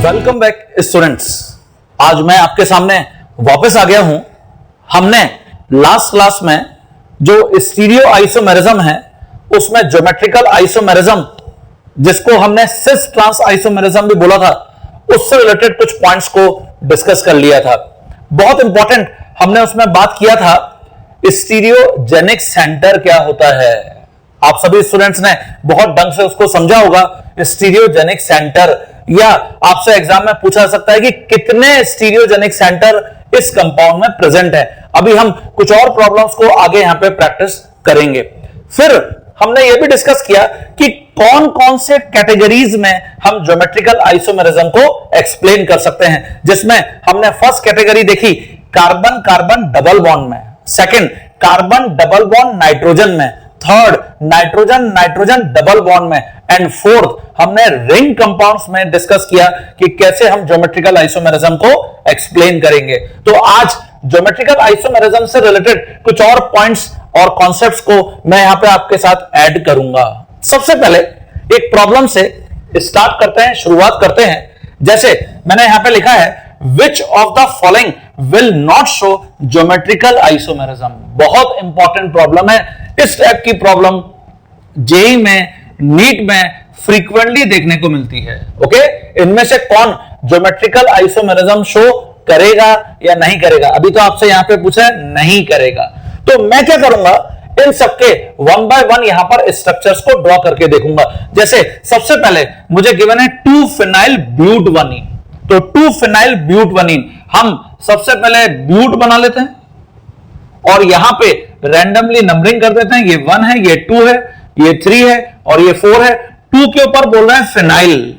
Welcome back students. आज मैं आपके सामने वापस आ गया हूं। हमने लास्ट क्लास में जो स्टीरियो आइसोमेरिज्म है उसमें ज्योमेट्रिकल आइसोमेरिज्म, जिसको हमने सिस ट्रांस आइसोमेरिज्म भी बोला था, उससे रिलेटेड कुछ पॉइंट्स को डिस्कस कर लिया था। बहुत इंपॉर्टेंट हमने उसमें बात किया था स्टीरियोजेनिक सेंटर क्या होता है। आप सभी स्टूडेंट्स ने बहुत ढंग से उसको समझा होगा। स्टीरियोजेनिक सेंटर, या आपसे एग्जाम में पूछा जा सकता है कि कितने स्टीरियोजेनिक सेंटर इस कंपाउंड में प्रेजेंट है। अभी हम कुछ और प्रॉब्लम्स को आगे यहां पे प्रैक्टिस करेंगे। फिर हमने यह भी डिस्कस किया कि कौन कौन से कैटेगरीज में हम ज्योमेट्रिकल आइसोमेरिज्म को एक्सप्लेन कर सकते हैं, जिसमें हमने फर्स्ट कैटेगरी देखी कार्बन कार्बन डबल बॉन्ड में, second carbon double bond nitrogen में, third nitrogen nitrogen double bond में, एंड फोर्थ हमने रिंग कंपाउंड्स में डिस्कस किया कि कैसे हम ज्योमेट्रिकल आइसोमेरिज्म को एक्सप्लेन करेंगे। तो आज ज्योमेट्रिकल आइसोमेरिज्म से रिलेटेड कुछ और पॉइंट्स और कॉन्सेप्ट्स को मैं यहां पे आपके साथ ऐड करूंगा। सबसे पहले एक प्रॉब्लम से स्टार्ट करते हैं, शुरुआत करते हैं। जैसे मैंने यहां पे लिखा है Which of the following will not show geometrical isomerism? बहुत इंपॉर्टेंट प्रॉब्लम है। इस टाइप की प्रॉब्लम जेई में, नीट में फ्रीक्वेंटली देखने को मिलती है। ओके, इनमें से कौन ज्योमेट्रिकल आइसोमेरिज्म शो करेगा या नहीं करेगा? अभी तो आपसे यहां पे पूछा है नहीं करेगा, तो मैं क्या करूंगा, इन सबके वन बाय वन यहां पर स्ट्रक्चर्स को ड्रॉ करके देखूंगा। जैसे सबसे पहले मुझे गिवन है 2-फेनाइल ब्यूटवनीन, तो 2-फेनाइल ब्यूटवनीन हम सबसे पहले ब्यूट बना लेते हैं और यहां पे रैंडमली नंबरिंग कर देते हैं। ये 1 है, ये 2 है, ये 3 है और ये 4 है। 2 के ऊपर बोल रहे हैं फेनाइल,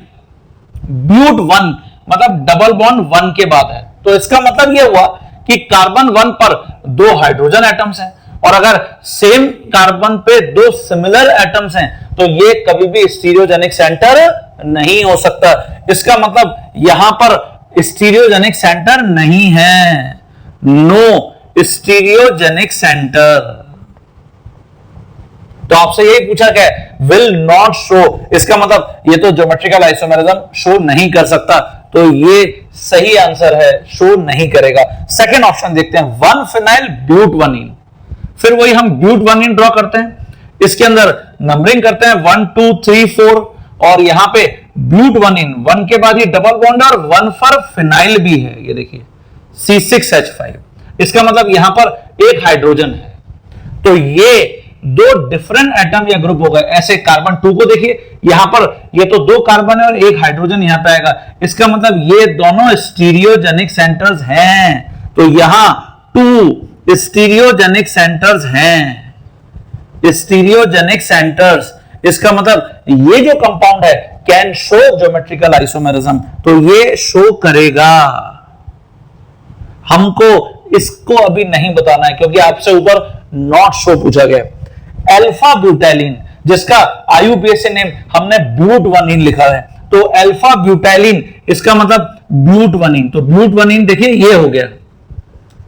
ब्यूट 1 मतलब डबल बॉन्ड 1 के बाद है, तो इसका मतलब यह हुआ कि कार्बन 1 पर 2 हाइड्रोजन एटम्स हैं, और अगर सेम कार्बन पे 2 सिमिलर एटम्स हैं तो ये कभी भी स्टीरियोजेनिक सेंटर नहीं हो सकता। इसका मतलब यहां पर स्टीरियोजेनिक सेंटर नहीं है, नो स्टीरियोजेनिक सेंटर। तो आपसे यही पूछा क्या है, विल नॉट शो, इसका मतलब ये तो ज्योमेट्रिकल आइसोमेरिज्म शो नहीं कर सकता, तो ये सही आंसर है, शो नहीं करेगा। सेकंड ऑप्शन देखते हैं, 1-फेनाइल ब्यूटवनीन। फिर वही हम ब्यूटवनीन ड्रॉ करते हैं, इसके अंदर नंबरिंग करते हैं 1 2 3 4, और यहां पे ब्यूटवनीन 1 के बाद ये डबल बॉन्ड और 1 पर फिनाइल भी है, ये देखिए C6H5। इसका मतलब यहां पर एक हाइड्रोजन है, तो ये 2 डिफरेंट एटम या ग्रुप हो गए। ऐसे कार्बन 2 को देखिए, यहां पर ये तो 2 कार्बन है और एक हाइड्रोजन यहां पे आएगा, इसका मतलब ये दोनों स्टीरियोजेनिक सेंटर्स हैं, तो यहां 2 स्टीरियोजेनिक सेंटर्स हैं, स्टीरियोजेनिक सेंटर्स। इसका मतलब ये जो कंपाउंड है कैन शो ज्योमेट्रिकल आइसोमेरिज्म, तो ये शो करेगा। हमको इसको अभी नहीं बताना है क्योंकि आपसे ऊपर नॉट शो पूछा गया। अल्फा ब्यूटाइलिन, जिसका आईयूपीएसी नेम हमने ब्यूटवनीन लिखा है, तो अल्फा ब्यूटाइलिन इसका मतलब ब्यूटवनीन, तो ब्यूटवनीन देखिए ये हो गया।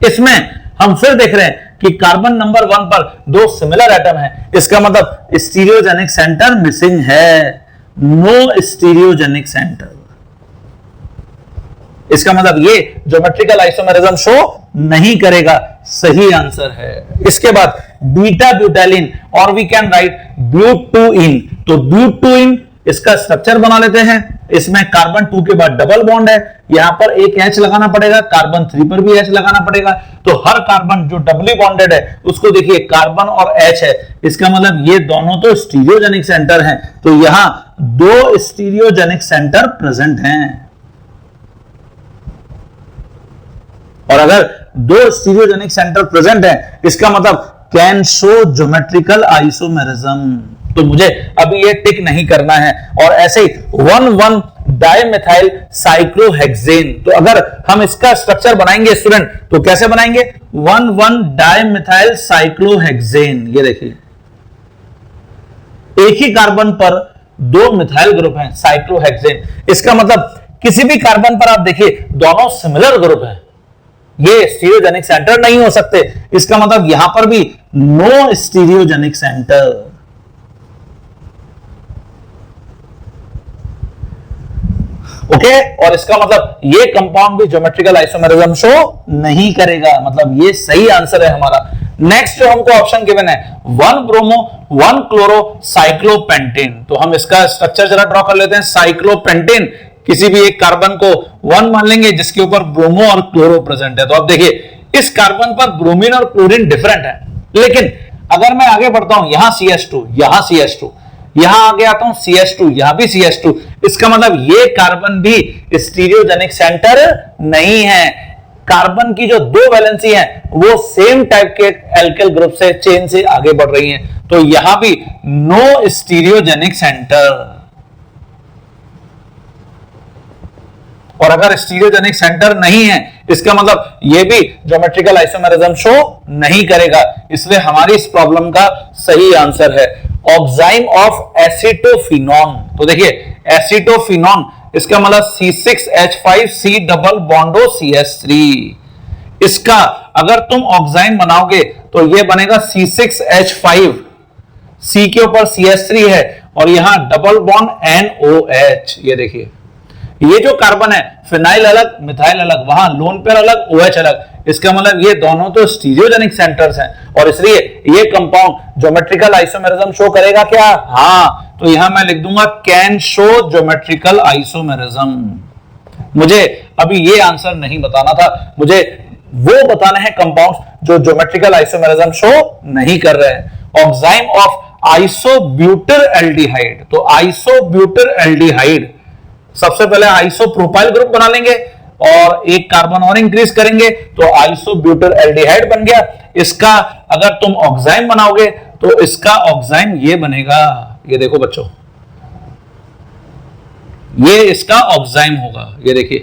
इसमें हम फिर देख रहे हैं कि कार्बन नंबर 1 पर 2 सिमिलर एटम है, इसका मतलब स्टीरियोजेनिक सेंटर मिसिंग है, नो स्टीरियोजेनिक सेंटर। इसका मतलब ये ज्योमेट्रिकल आइसोमेरिज्म शो नहीं करेगा, सही आंसर है। इसके बाद बीटा ब्यूटाइलिन, और वी कैन राइट ब्यूट-2-इन, तो ब्यूट-2-इन इसका स्ट्रक्चर बना लेते हैं। इसमें कार्बन 2 के बाद डबल बॉन्ड है, यहां पर एक H लगाना पड़ेगा, कार्बन 3 पर भी H लगाना पड़ेगा, तो हर कार्बन जो डबली बॉन्डेड है उसको देखिए कार्बन और H है, इसका मतलब ये दोनों तो स्टीरियोजेनिक सेंटर हैं, तो यहां 2 स्टीरियोजेनिक सेंटर प्रेजेंट हैं। और अगर 2 स्टीरियोजेनिक सेंटर प्रेजेंट है, इसका मतलब कैन शो ज्योमेट्रिकल आइसोमेरिज्म, तो मुझे अभी ये टिक नहीं करना है। और ऐसे ही 1,1 डाइमेथाइल साइक्लोहेक्सेन, तो अगर हम इसका स्ट्रक्चर बनाएंगे स्टूडेंट तो कैसे बनाएंगे, 1,1 डाइमेथाइल साइक्लोहेक्सेन, ये देखिए एक ही कार्बन पर 2 मिथाइल ग्रुप हैं, साइक्लोहेक्सेन। इसका मतलब किसी भी कार्बन पर आप देखिए दोनों सिमिलर ग्रुप हैं, ये स्टीरियोजेनिक सेंटर नहीं हो सकते, इसका मतलब यहां पर भी नो स्टीरियोजेनिक सेंटर। ओके और इसका मतलब ये कंपाउंड भी ज्योमेट्रिकल आइसोमेरिज्म शो नहीं करेगा, मतलब ये सही आंसर है हमारा। नेक्स्ट जो हमको ऑप्शन गिवन है 1 ब्रोमो 1 क्लोरो साइक्लोपेंटेन, तो हम इसका स्ट्रक्चर जरा ड्रॉ कर लेते हैं। साइक्लोपेंटेन किसी भी एक कार्बन को 1 मान लेंगे जिसके ऊपर ब्रोमो और क्लोरो प्रेजेंट है, तो अब देखिए इस कार्बन पर ब्रोमीन और क्लोरीन डिफरेंट है, लेकिन अगर मैं आगे बढ़ता हूं यहां CH2 यहां CH2 यहां आगे आता हूं CH2 यहां भी CH2, इसका मतलब ये कार्बन भी स्टीरियोजेनिक सेंटर नहीं है। कार्बन की जो 2 वैलेंसी है वो सेम टाइप के एल्केल ग्रुप से चेन से आगे बढ़ रही हैं, तो यहां भी नो स्टीरियोजेनिक सेंटर। और अगर स्टीरियोजेनिक सेंटर नहीं है इसका मतलब ये भी ज्योमेट्रिकल आइसोमेरिज्म शो नहीं करेगा, इसलिए हमारी इस प्रॉब्लम का सही आंसर है ऑक्साइम ऑफ एसिटोफिनॉन। तो देखिए एसिटोफिनॉन इसका मतलब C6H5C डबल बॉन्डो CH3, इसका अगर तुम ऑक्साइम बनाओगे तो ये बनेगा C6H5, C के ऊपर CH3 है और यहां डबल बॉन्ड NOH। ये देखिए ये जो कार्बन है फिनाइल अलग मिथाइल अलग, वहां लोन पेयर अलग OH अलग, इसका मतलब ये दोनों तो स्टीरियोजेनिक सेंटर्स हैं और इसलिए ये कंपाउंड ज्योमेट्रिकल आइसोमेरिज्म शो करेगा क्या? हाँ, तो यहां मैं लिख दूंगा कैन शो ज्योमेट्रिकल आइसोमेरिज्म। मुझे अभी ये आंसर नहीं बताना था, मुझे वो बताने हैं कंपाउंड्स जो ज्योमेट्रिकल आइसोमेरिज्म शो नहीं कर रहे हैं। ऑक्साइम ऑफ आइसोब्यूटर एल्डिहाइड, तो आइसोब्यूटर एल्डिहाइड सबसे पहले आइसोप्रोपाइल ग्रुप बना लेंगे और एक कार्बन और इंक्रीज करेंगे तो आइसोब्यूटर एल्डिहाइड बन गया। इसका अगर तुम ऑक्साइम बनाओगे तो इसका ऑक्साइम ये बनेगा, ये देखो बच्चों, ये इसका ऑक्साइम होगा, ये देखिए,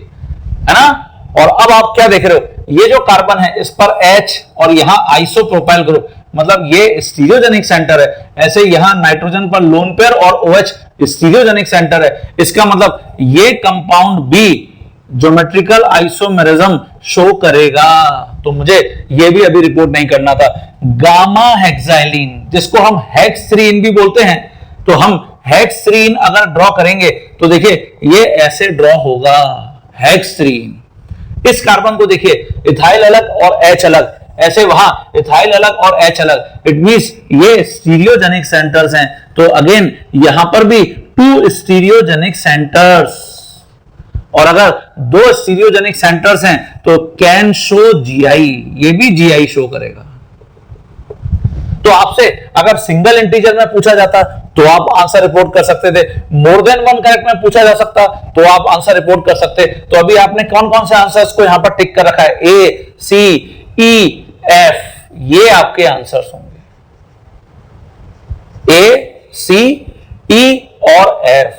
है ना। और अब आप क्या देख रहे हो, ये जो कार्बन है इस पर H और यहां आइसोप्रोपाइल ग्रुप, मतलब ये स्टीरियोजेनिक सेंटर है। ऐसे यहां नाइट्रोजन पर लोन पेयर और OH स्टीरियोजेनिक सेंटर है, इसका मतलब ये कंपाउंड भी ज्योमेट्रिकल आइसोमेरिज्म शो करेगा। तो मुझे ये भी अभी रिपोर्ट नहीं करना था। गामा हेक्साइलिन जिसको हम हेक्सरीन भी बोलते हैं, तो हम हेक्सरीन अगर ड्रॉ करेंगे तो देखिए ये ऐसे ड्रॉ होगा हेक्सरीन। इस कार्बन को देखिए इथाइल अलग और H अलग, ऐसे वहां इथाइल अलग और H अलग, इट मींस ये स्टीरियोजेनिक सेंटर्स हैं। तो अगेन यहां पर भी 2 स्टीरियोजेनिक सेंटर्स, और अगर 2 स्टीरियोजेनिक सेंटर्स हैं तो कैन शो GI, ये भी GI शो करेगा। तो आपसे अगर सिंगल इंटीजर में पूछा जाता तो आप आंसर रिपोर्ट कर सकते थे, मोर देन 1 करेक्ट में पूछा जा सकता तो आप आंसर रिपोर्ट कर सकते। तो अभी आपने कौन कौन से आंसर्स को यहां पर टिक कर रखा है, A, C, E, F, ये आपके आंसर्स होंगे, A, C, E और F।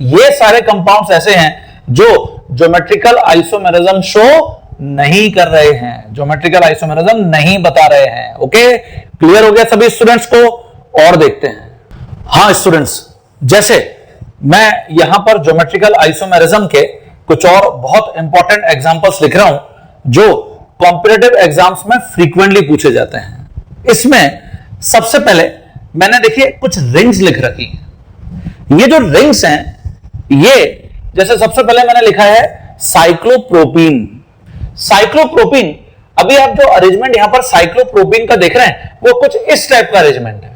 ये सारे कंपाउंड्स ऐसे हैं जो ज्योमेट्रिकल आइसोमेरिज्म शो नहीं कर रहे हैं, ज्योमेट्रिकल आइसोमेरिज्म नहीं बता रहे हैं। ओके, क्लियर हो गया सभी स्टूडेंट्स को? और देखते हैं। हाँ स्टूडेंट्स, जैसे मैं यहां पर ज्योमेट्रिकल आइसोमेरिज्म के कुछ और बहुत इंपॉर्टेंट एग्जांपल्स लिख रहा हूं जो कॉम्पिटिटिव एग्जाम्स में फ्रीक्वेंटली पूछे जाते हैं। इसमें सबसे पहले मैंने देखिए कुछ रिंग्स लिख रखी हैं। ये जो रिंग्स हैं, ये जैसे सबसे पहले मैंने लिखा है साइक्लोप्रोपीन। साइक्लोप्रोपीन, अभी आप जो अरेंजमेंट यहां पर साइक्लोप्रोपीन का देख रहे हैं वो कुछ इस टाइप का अरेंजमेंट है।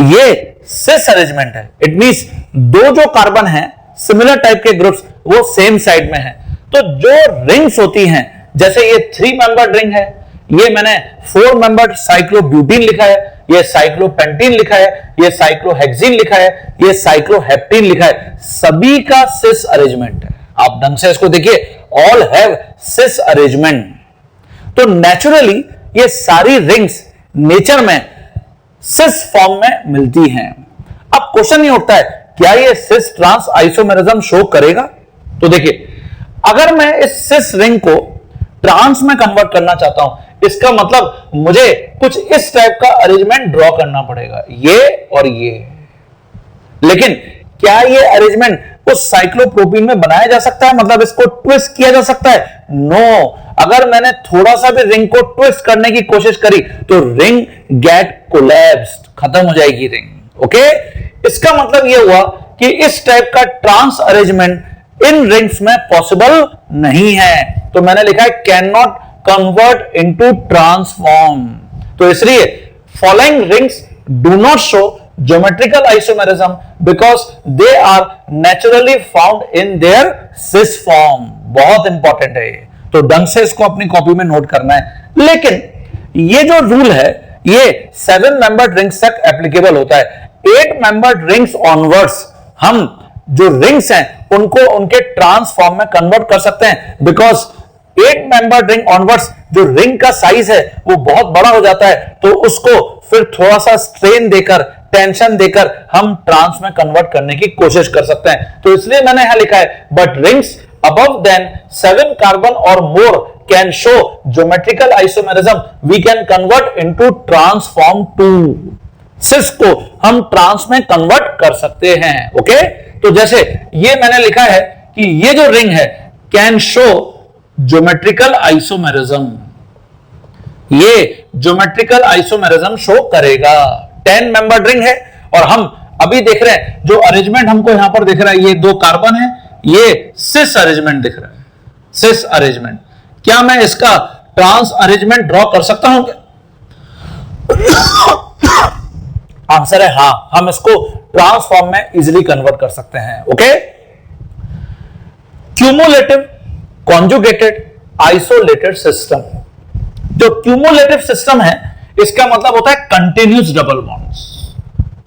ये सिस अरेंजमेंट है, इट मींस 2 जो कार्बन है सिमिलर टाइप के ग्रुप्स वो सेम साइड में है। तो जो रिंग्स होती हैं, जैसे ये 3 मेंबर्ड रिंग है, ये मैंने 4 मेंबर्ड साइक्लोब्यूटीन लिखा है, ये साइक्लोपेंटीन लिखा है, ये साइक्लोहेक्सीन लिखा है, ये साइक्लोहेप्टीन लिखा है, सभी का सिस अरेंजमेंट है। आप ढंग से इसको देखिए, ऑल हैव सिस अरेंजमेंट। तो नेचुरली ये सारी रिंग्स नेचर में सिस फॉर्म में मिलती हैं। अब क्वेश्चन ये उठता है क्या ये सिस ट्रांस आइसोमेरिज्म शो करेगा? तो देखिए, अगर मैं इस सिस रिंग को ट्रांस में कन्वर्ट करना चाहता हूं, इसका मतलब मुझे कुछ इस टाइप का अरेंजमेंट ड्रॉ करना पड़ेगा, ये और ये। लेकिन क्या ये अरेंजमेंट उस साइक्लोप्रोपीन में बनाया जा सकता है, मतलब इसको ट्विस्ट किया जा सकता है? नो। अगर मैंने थोड़ा सा भी रिंग को ट्विस्ट करने की कोशिश करी तो रिंग गेट कोलैप्स्ड, खत्म हो जाएगी रिंग। ओके, इसका मतलब यह हुआ कि इस टाइप का ट्रांस अरेंजमेंट इन रिंग्स में पॉसिबल नहीं है, तो मैंने लिखा है can not convert into trans form. तो इसलिए following rings do not show geometrical isomerism because they are naturally found in their cis form. बहुत इंपॉर्टेंट है ये, तो ढंग से इसको अपनी कॉपी में नोट करना है। लेकिन ये जो रूल है ये 7 मेंबर्ड रिंग्स तक एप्लीकेबल होता है। 8 मेंबर्ड रिंग्स ऑनवर्ड्स हम जो रिंग्स हैं उनको उनके ट्रांसफॉर्म में कन्वर्ट कर सकते हैं, बिकॉज 8 मेंबर्ड रिंग ऑनवर्ड्स जो रिंग का साइज है वो बहुत बड़ा हो जाता है, तो उसको फिर थोड़ा सा स्ट्रेन देकर, टेंशन देकर हम ट्रांस में कन्वर्ट करने की कोशिश कर सकते हैं। तो इसलिए मैंने यहां लिखा है but rings above than 7 carbon or more can show geometrical isomerism, we can convert into transform to cis को हम ट्रांस में कन्वर्ट कर सकते हैं। ओके, तो जैसे ये मैंने लिखा है कि ये जो रिंग है कैन शो ज्योमेट्रिकल आइसोमेरिज्म, ये ज्योमेट्रिकल आइसोमेरिज्म शो करेगा। 10 मेंबर्ड रिंग है और हम अभी देख रहे हैं जो अरेंजमेंट हमको यहां पर दिख रहा है, ये 2 कार्बन है, ये सिस अरेंजमेंट दिख रहा है, सिस अरेंजमेंट। क्या मैं इसका ट्रांस अरेंजमेंट ड्रॉ कर सकता हूं क्या? आंसर है हां, हम इसको ट्रांसफॉर्म में इजीली कन्वर्ट कर सकते हैं। Okay, cumulative conjugated isolated system. जो क्यूमुलेटिव सिस्टम है इसका मतलब होता है continuous double bonds,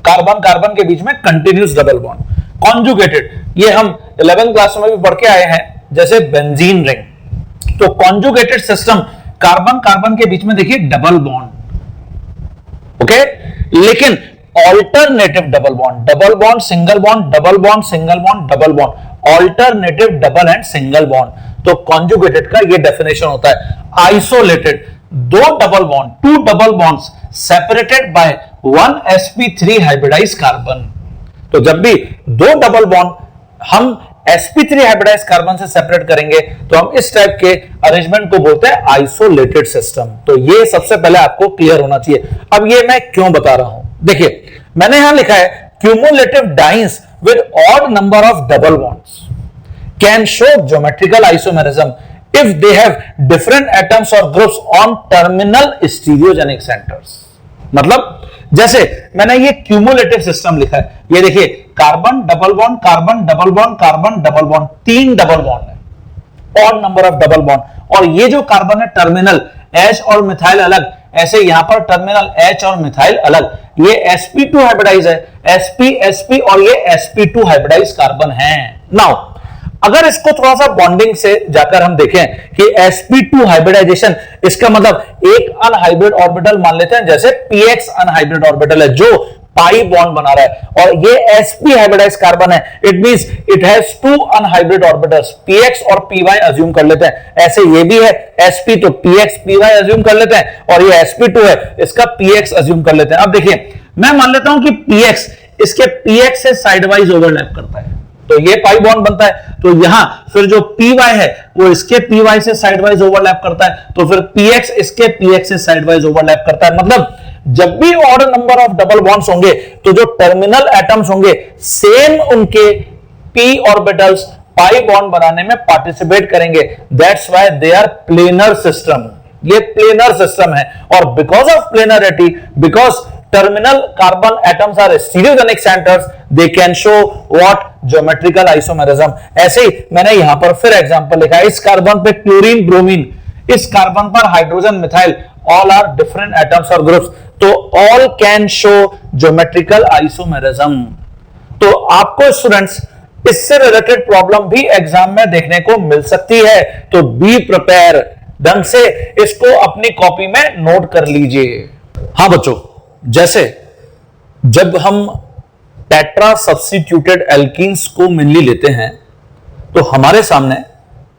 carbon carbon के बीच में कंटिन्यूस डबल बॉन्ड। कॉन्जुगेटेड ये हम 11th क्लास में भी पढ़ के आए हैं, जैसे बेंजीन रिंग। तो कॉन्जुगेटेड सिस्टम कार्बन कार्बन के बीच में देखिए डबल बॉन्ड। ओके, लेकिन alternative double bond, double bond single bond, double bond single bond, double bond, alternative double and single bond. तो कॉन्जुगेटेड का ये डेफिनेशन होता है। Isolated 2 double bond, 2 double bonds separated by 1 sp3 hybridize carbon. तो जब भी 2 double bond हम sp3 hybridize carbon से सेपरेट करेंगे तो हम इस टाइप के अरेंजमेंट को बोलते हैं आइसोलेटेड सिस्टम। तो ये सबसे पहले आपको क्लियर होना चाहिए। अब ये मैं क्यों बता रहा हूं, देखिए मैंने यहां लिखा है cumulative dice with odd number of double bonds can show geometrical isomerism if they have different atoms or groups on terminal stereogenic centers। मतलब जैसे मैंने ये क्यूमुलेटिव सिस्टम लिखा है, ये देखिए carbon double bond, carbon double bond, carbon double bond, 3 double bond है, odd number of double bond. और ये जो कार्बन है टर्मिनल H और मिथाइल अलग, ऐसे यहां पर टर्मिनल H और मिथाइल अलग। ये sp2 हाइब्रिडाइज है, sp sp और ये sp2 हाइब्रिडाइज कार्बन है। नाउ अगर इसको थोड़ा सा बॉन्डिंग से जाकर हम देखें कि sp2 हाइब्रिडाइजेशन, इसका मतलब एक अनहाइब्रिड ऑर्बिटल मान लेते हैं, जैसे px अनहाइब्रिड ऑर्बिटल है जो पाई बॉन्ड बना रहा है, और ये sp हाइब्रिडाइज कार्बन है, it means it has 2 unhybrid orbitals, px और py अज्यूम कर लेते हैं। ऐसे ये भी है sp, तो px py अज्यूम कर लेते हैं, और ये sp2 है, इसका px अज्यूम कर लेते हैं। अब देखिए मैं मान लेता हूं कि px इसके px से साइडवाइज ओवरलैप करता है, तो ये पाई बॉन्ड बनता है। तो यहां फिर जो py है वो इसके py से साइडवाइज ओवरलैप करता है, तो फिर px इसके px से साइडवाइज ओवरलैप करता है। मतलब जब भी odd number of double bonds होंगे तो जो टर्मिनल एटम्स होंगे सेम उनके p ऑर्बिटल्स पाई बॉन्ड बनाने में पार्टिसिपेट करेंगे। That's why they are planar system. ये प्लेनर सिस्टम है, और because of planarity, because terminal carbon atoms are stereogenic centers, they can show what geometrical isomerism। ऐसे ही मैंने यहां पर फिर एग्जांपल लिखा है, इस कार्बन पे क्लोरीन ब्रोमीन, इस कार्बन पर hydrogen methyl, all are different atoms or groups, तो all can show geometrical isomerism। तो आपको स्टूडेंट्स इससे रिलेटेड प्रॉब्लम भी एग्जाम में देखने को मिल सकती है, तो बी प्रिपेयर, ढंग से इसको अपनी कॉपी में नोट कर लीजिए। हाँ बच्चों, जैसे जब हम टेट्रा सब्स्टिट्यूटेड एल्कीन्स को मेनली लेते हैं तो हमारे सामने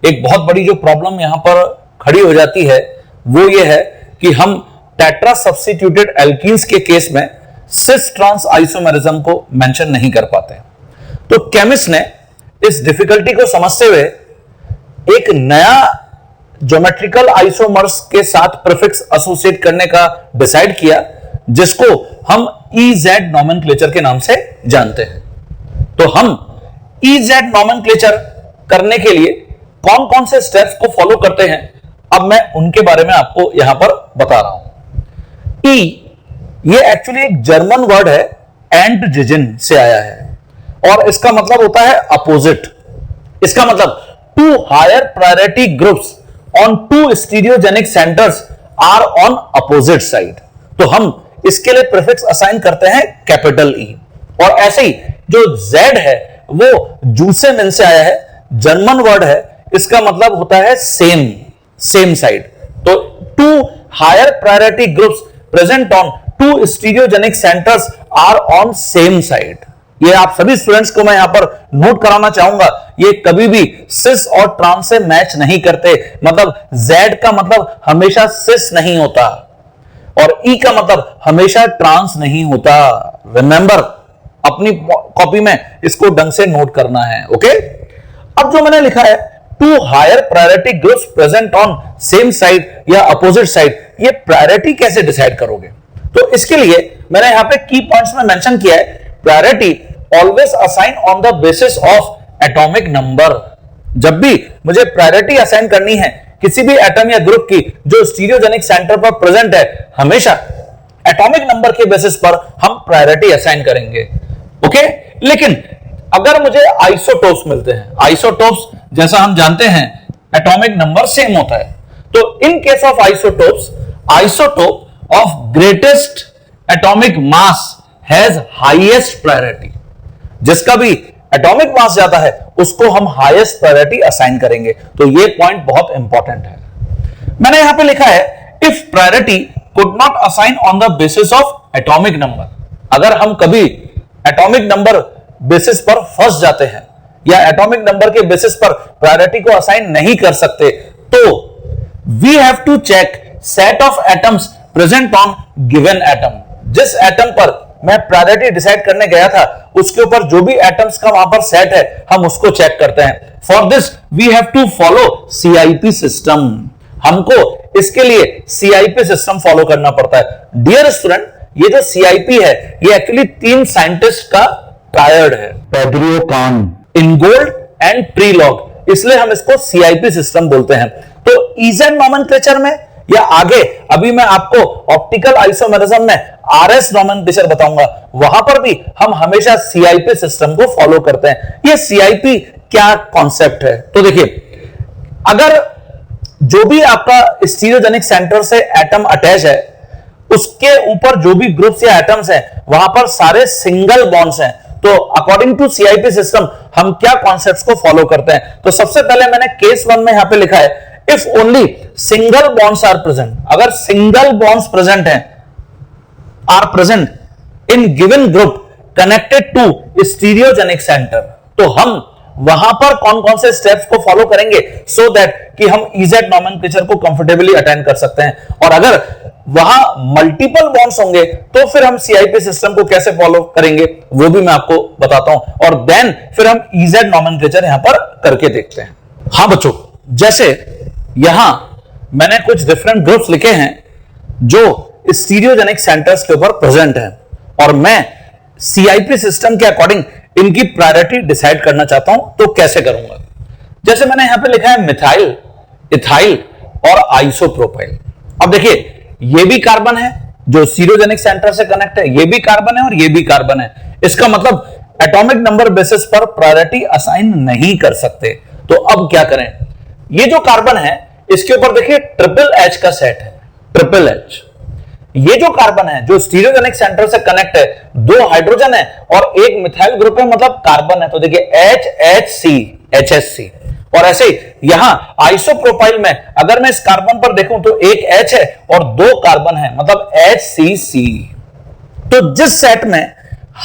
एक बहुत बड़ी जो प्रॉब्लम यहां पर खड़ी हो जाती है वो ये है कि हम टेट्रा सब्स्टिट्यूटेड एल्कीन्स के केस में सिस ट्रांस आइसोमेरिज्म को मेंशन नहीं कर पाते। तो केमिस्ट ने इस डिफिकल्टी को समझते हुए एक नया ज्योमेट्रिकल आइसोमर्स के साथ प्रीफिक्स एसोसिएट करने का डिसाइड किया, जिसको हम EZ नॉमेनक्लेचर के नाम से जानते हैं। तो हम EZ नॉमेनक्लेचर करने के लिए कौन कौन से स्टेप्स को फॉलो करते हैं, अब मैं उनके बारे में आपको यहां पर बता रहा हूं। ई ये एक्चुअली एक जर्मन वर्ड है, एंटजिजन से आया है और इसका मतलब होता है अपोजिट। इसका मतलब two higher priority groups on two stereogenic centres are on opposite side. तो हम इसके लिए प्रीफिक्स असाइन करते हैं कैपिटल ई। और ऐसे ही जो Z है वो जू से मिल से आया है, जर्मन वर्ड है, इसका मतलब होता है सेम साइड। तो two higher priority groups present on two stereogenic centres are on same side. ये आप सभी स्टूडेंट्स को मैं यहां पर नोट कराना चाहूंगा, ये कभी भी सिस और ट्रांस से मैच नहीं करते। मतलब Z का मतलब हमेशा सिस नहीं होता और E का मतलब हमेशा ट्रांस नहीं होता। रिमेंबर, अपनी कॉपी में इसको ढंग से नोट करना है। ओके, अब जो मैंने लिखा है two higher priority groups present on same side या अपोजिट साइड, ये प्रायोरिटी कैसे डिसाइड करोगे? तो इसके लिए मैंने यहां पे की पॉइंट्स में मेंशन किया है, priority always assign on the basis of atomic number. जब भी मुझे प्रायोरिटी असाइन करनी है किसी भी एटम या ग्रुप की जो स्टीरियोजेनिक सेंटर पर प्रेजेंट है, हमेशा एटॉमिक नंबर के बेसिस पर हम प्रायोरिटी असाइन करेंगे। ओके, लेकिन अगर मुझे आइसोटोप्स मिलते हैं, आइसोटोप्स जैसा हम जानते हैं एटॉमिक नंबर सेम होता है, तो इन case of isotopes, isotope of greatest atomic mass has highest priority. जिसका भी एटॉमिक मास ज्यादा है उसको हम हाईएस्ट प्रायोरिटी असाइन करेंगे। तो ये पॉइंट बहुत इंपॉर्टेंट है। मैंने यहां पे लिखा है if priority could not assign on the basis of atomic number, अगर हम कभी एटॉमिक नंबर बेसिस पर फंस जाते हैं या एटॉमिक नंबर के बेसिस पर प्रायोरिटी को असाइन नहीं कर सकते, तो we have to check set of atoms present on given atom. जिस एटम पर मैं प्रायोरिटी डिसाइड करने गया था उसके ऊपर जो भी एटम्स का वहां पर सेट है हम उसको चेक करते हैं। For this we have to follow CIP system. हमको इसके लिए CIP सिस्टम फॉलो करना पड़ता है। डियर स्टूडेंट, ये जो CIP है ये एक्चुअली 3 साइंटिस्ट का टायर्ड है, पेड्रो कान, इनगोल्ड एंड प्रीलॉग, इसलिए हम इसको CIP सिस्टम बोलते हैं। तो EZ नॉमेनक्लेचर में या आगे अभी मैं आपको ऑप्टिकल आइसोमेरिज्म में RS नॉमेनक्लेचर बताऊंगा, वहां पर भी हम हमेशा CIP सिस्टम को फॉलो करते हैं। ये CIP क्या कॉन्सेप्ट है? तो देखिए, अगर जो भी आपका स्टीरियोजेनिक सेंटर से एटम अटैच है उसके ऊपर जो भी ग्रुप्स या एटम्स हैं वहां पर सारे सिंगल बॉन्ड्स हैं, तो अकॉर्डिंग टू CIP सिस्टम हम क्या कॉन्सेप्ट्स को फॉलो करते हैं? तो सबसे पहले मैंने केस 1 में यहां पे लिखा है if only single bonds are present. अगर सिंगल बॉन्ड्स प्रेजेंट हैं, are present in given group connected to stereogenic centre, तो हम वहां पर कौन कौन से स्टेप्स को फॉलो करेंगे सो दैट कि हम EZ नॉमेनक्लेचर को कंफर्टेबली अटेंड कर सकते हैं। और अगर वहां मल्टीपल बॉन्ड्स होंगे तो फिर हम CIP सिस्टम को कैसे फॉलो करेंगे वो भी मैं आपको बताता हूं, और देन फिर हम EZ नॉमेनक्लेचर यहां पर करके देखते हैं। हां बच्चों, जैसे यहां मैंने कुछ डिफरेंट ग्रुप्स लिखे हैं जो स्टीरियोजेनिक सेंटर्स के ऊपर प्रेजेंट हैं और मैं CIP सिस्टम के अकॉर्डिंग इनकी प्रायोरिटी डिसाइड करना चाहता हूं, तो कैसे करूंगा? जैसे मैंने यहां पे लिखा है मिथाइल, इथाइल और आइसोप्रोपाइल। अब देखिए, ये भी कार्बन है जो स्टीरियोजेनिक सेंटर से कनेक्ट है, ये भी कार्बन है और ये भी कार्बन है। इसका मतलब एटॉमिक नंबर बेसिस पर प्रायोरिटी असाइन नहीं कर सकते। तो अब क्या करें? ये जो कार्बन है इसके ऊपर देखिए ट्रिपल H का सेट है, ट्रिपल H। ये जो कार्बन है जो स्टीरियोजेनिक सेंटर से कनेक्ट है, 2 हाइड्रोजन है और एक मिथाइल ग्रुप है, मतलब कार्बन है, तो देखिए HHC, HSC। और ऐसे यहां आइसोप्रोपाइल में अगर मैं इस कार्बन पर देखूं तो एक H है और 2 कार्बन है, मतलब HCC। तो जिस सेट में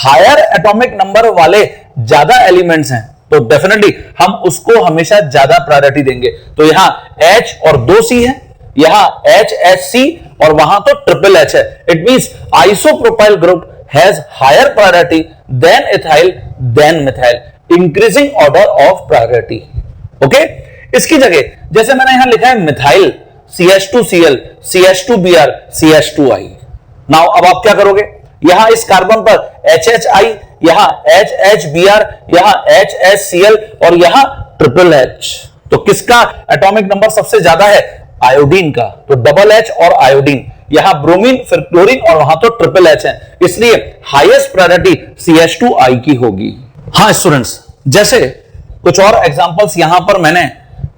हायर एटॉमिक नंबर वाले ज्यादा एलिमेंट्स हैं तो डेफिनेटली हम उसको हमेशा ज्यादा प्रायोरिटी देंगे। तो यहां H और 2 C है, यहां HHC और वहां तो ट्रिपल H है। It means isopropyl group has higher priority than ethyl than methyl, increasing order of priority. Okay, इसकी जगह जैसे मैंने यहां लिखा है methyl CH2Cl, CH2Br, CH2I। Now अब आप क्या करोगे? यहां इस कार्बन पर HHI यहां HHBr, यहां HHCl और यहां ट्रिपल H। तो किसका एटॉमिक नंबर सबसे ज्यादा है? आयोडीन का। तो डबल H और आयोडीन, यहां ब्रोमीन, फिर क्लोरीन और वहां तो ट्रिपल H है, इसलिए हाईएस्ट प्रायोरिटी CH2I की होगी। हाँ स्टूडेंट्स, जैसे कुछ और एग्जांपल्स यहां पर मैंने,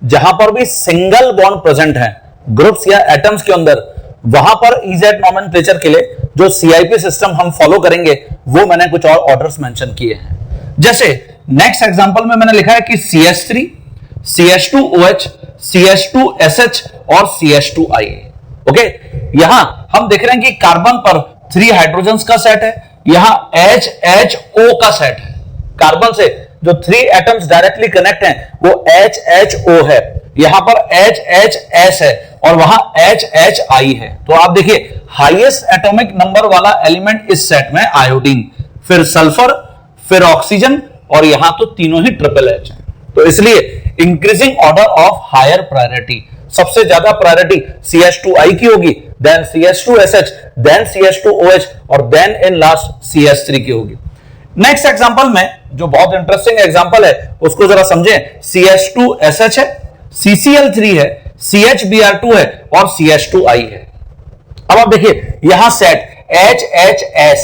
जहां पर भी सिंगल बॉन्ड प्रेजेंट है ग्रुप्स या एटम्स के अंदर, वहां पर इजेड नॉमेनक्लेचर के लिए जो CIP सिस्टम हम फॉलो करेंगे वो मैंने कुछ और ऑर्डर्स मेंशन किए हैं। जैसे नेक्स्ट एग्जांपल में मैंने लिखा है कि CH3, CH2OH, CH2SH और CH2I। ओके, यहां हम देख रहे हैं कि कार्बन पर 3 हाइड्रोजन्स का सेट है, यहां HHO का सेट है। कार्बन से जो 3 एटम्स डायरेक्टली कनेक्ट हैं वो HHO है, यहां पर HHS है और वहां HHI है। तो आप देखिए हाईएस्ट एटॉमिक नंबर वाला एलिमेंट इस सेट में आयोडीन, फिर सल्फर, फिर ऑक्सीजन और यहां तो तीनों ही ट्रिपल H है। तो इसलिए increasing order of higher priority, सबसे ज्यादा प्रायोरिटी CH2I की होगी, देन CH2SH, देन CH2OH और देन इन लास्ट CH3 की होगी। नेक्स्ट एग्जांपल में जो बहुत इंटरेस्टिंग एग्जांपल है उसको जरा समझें। CH2SH है, CCl3 है, CHBr2 है और CH2I है। अब आप देखिए यहां सेट HHS,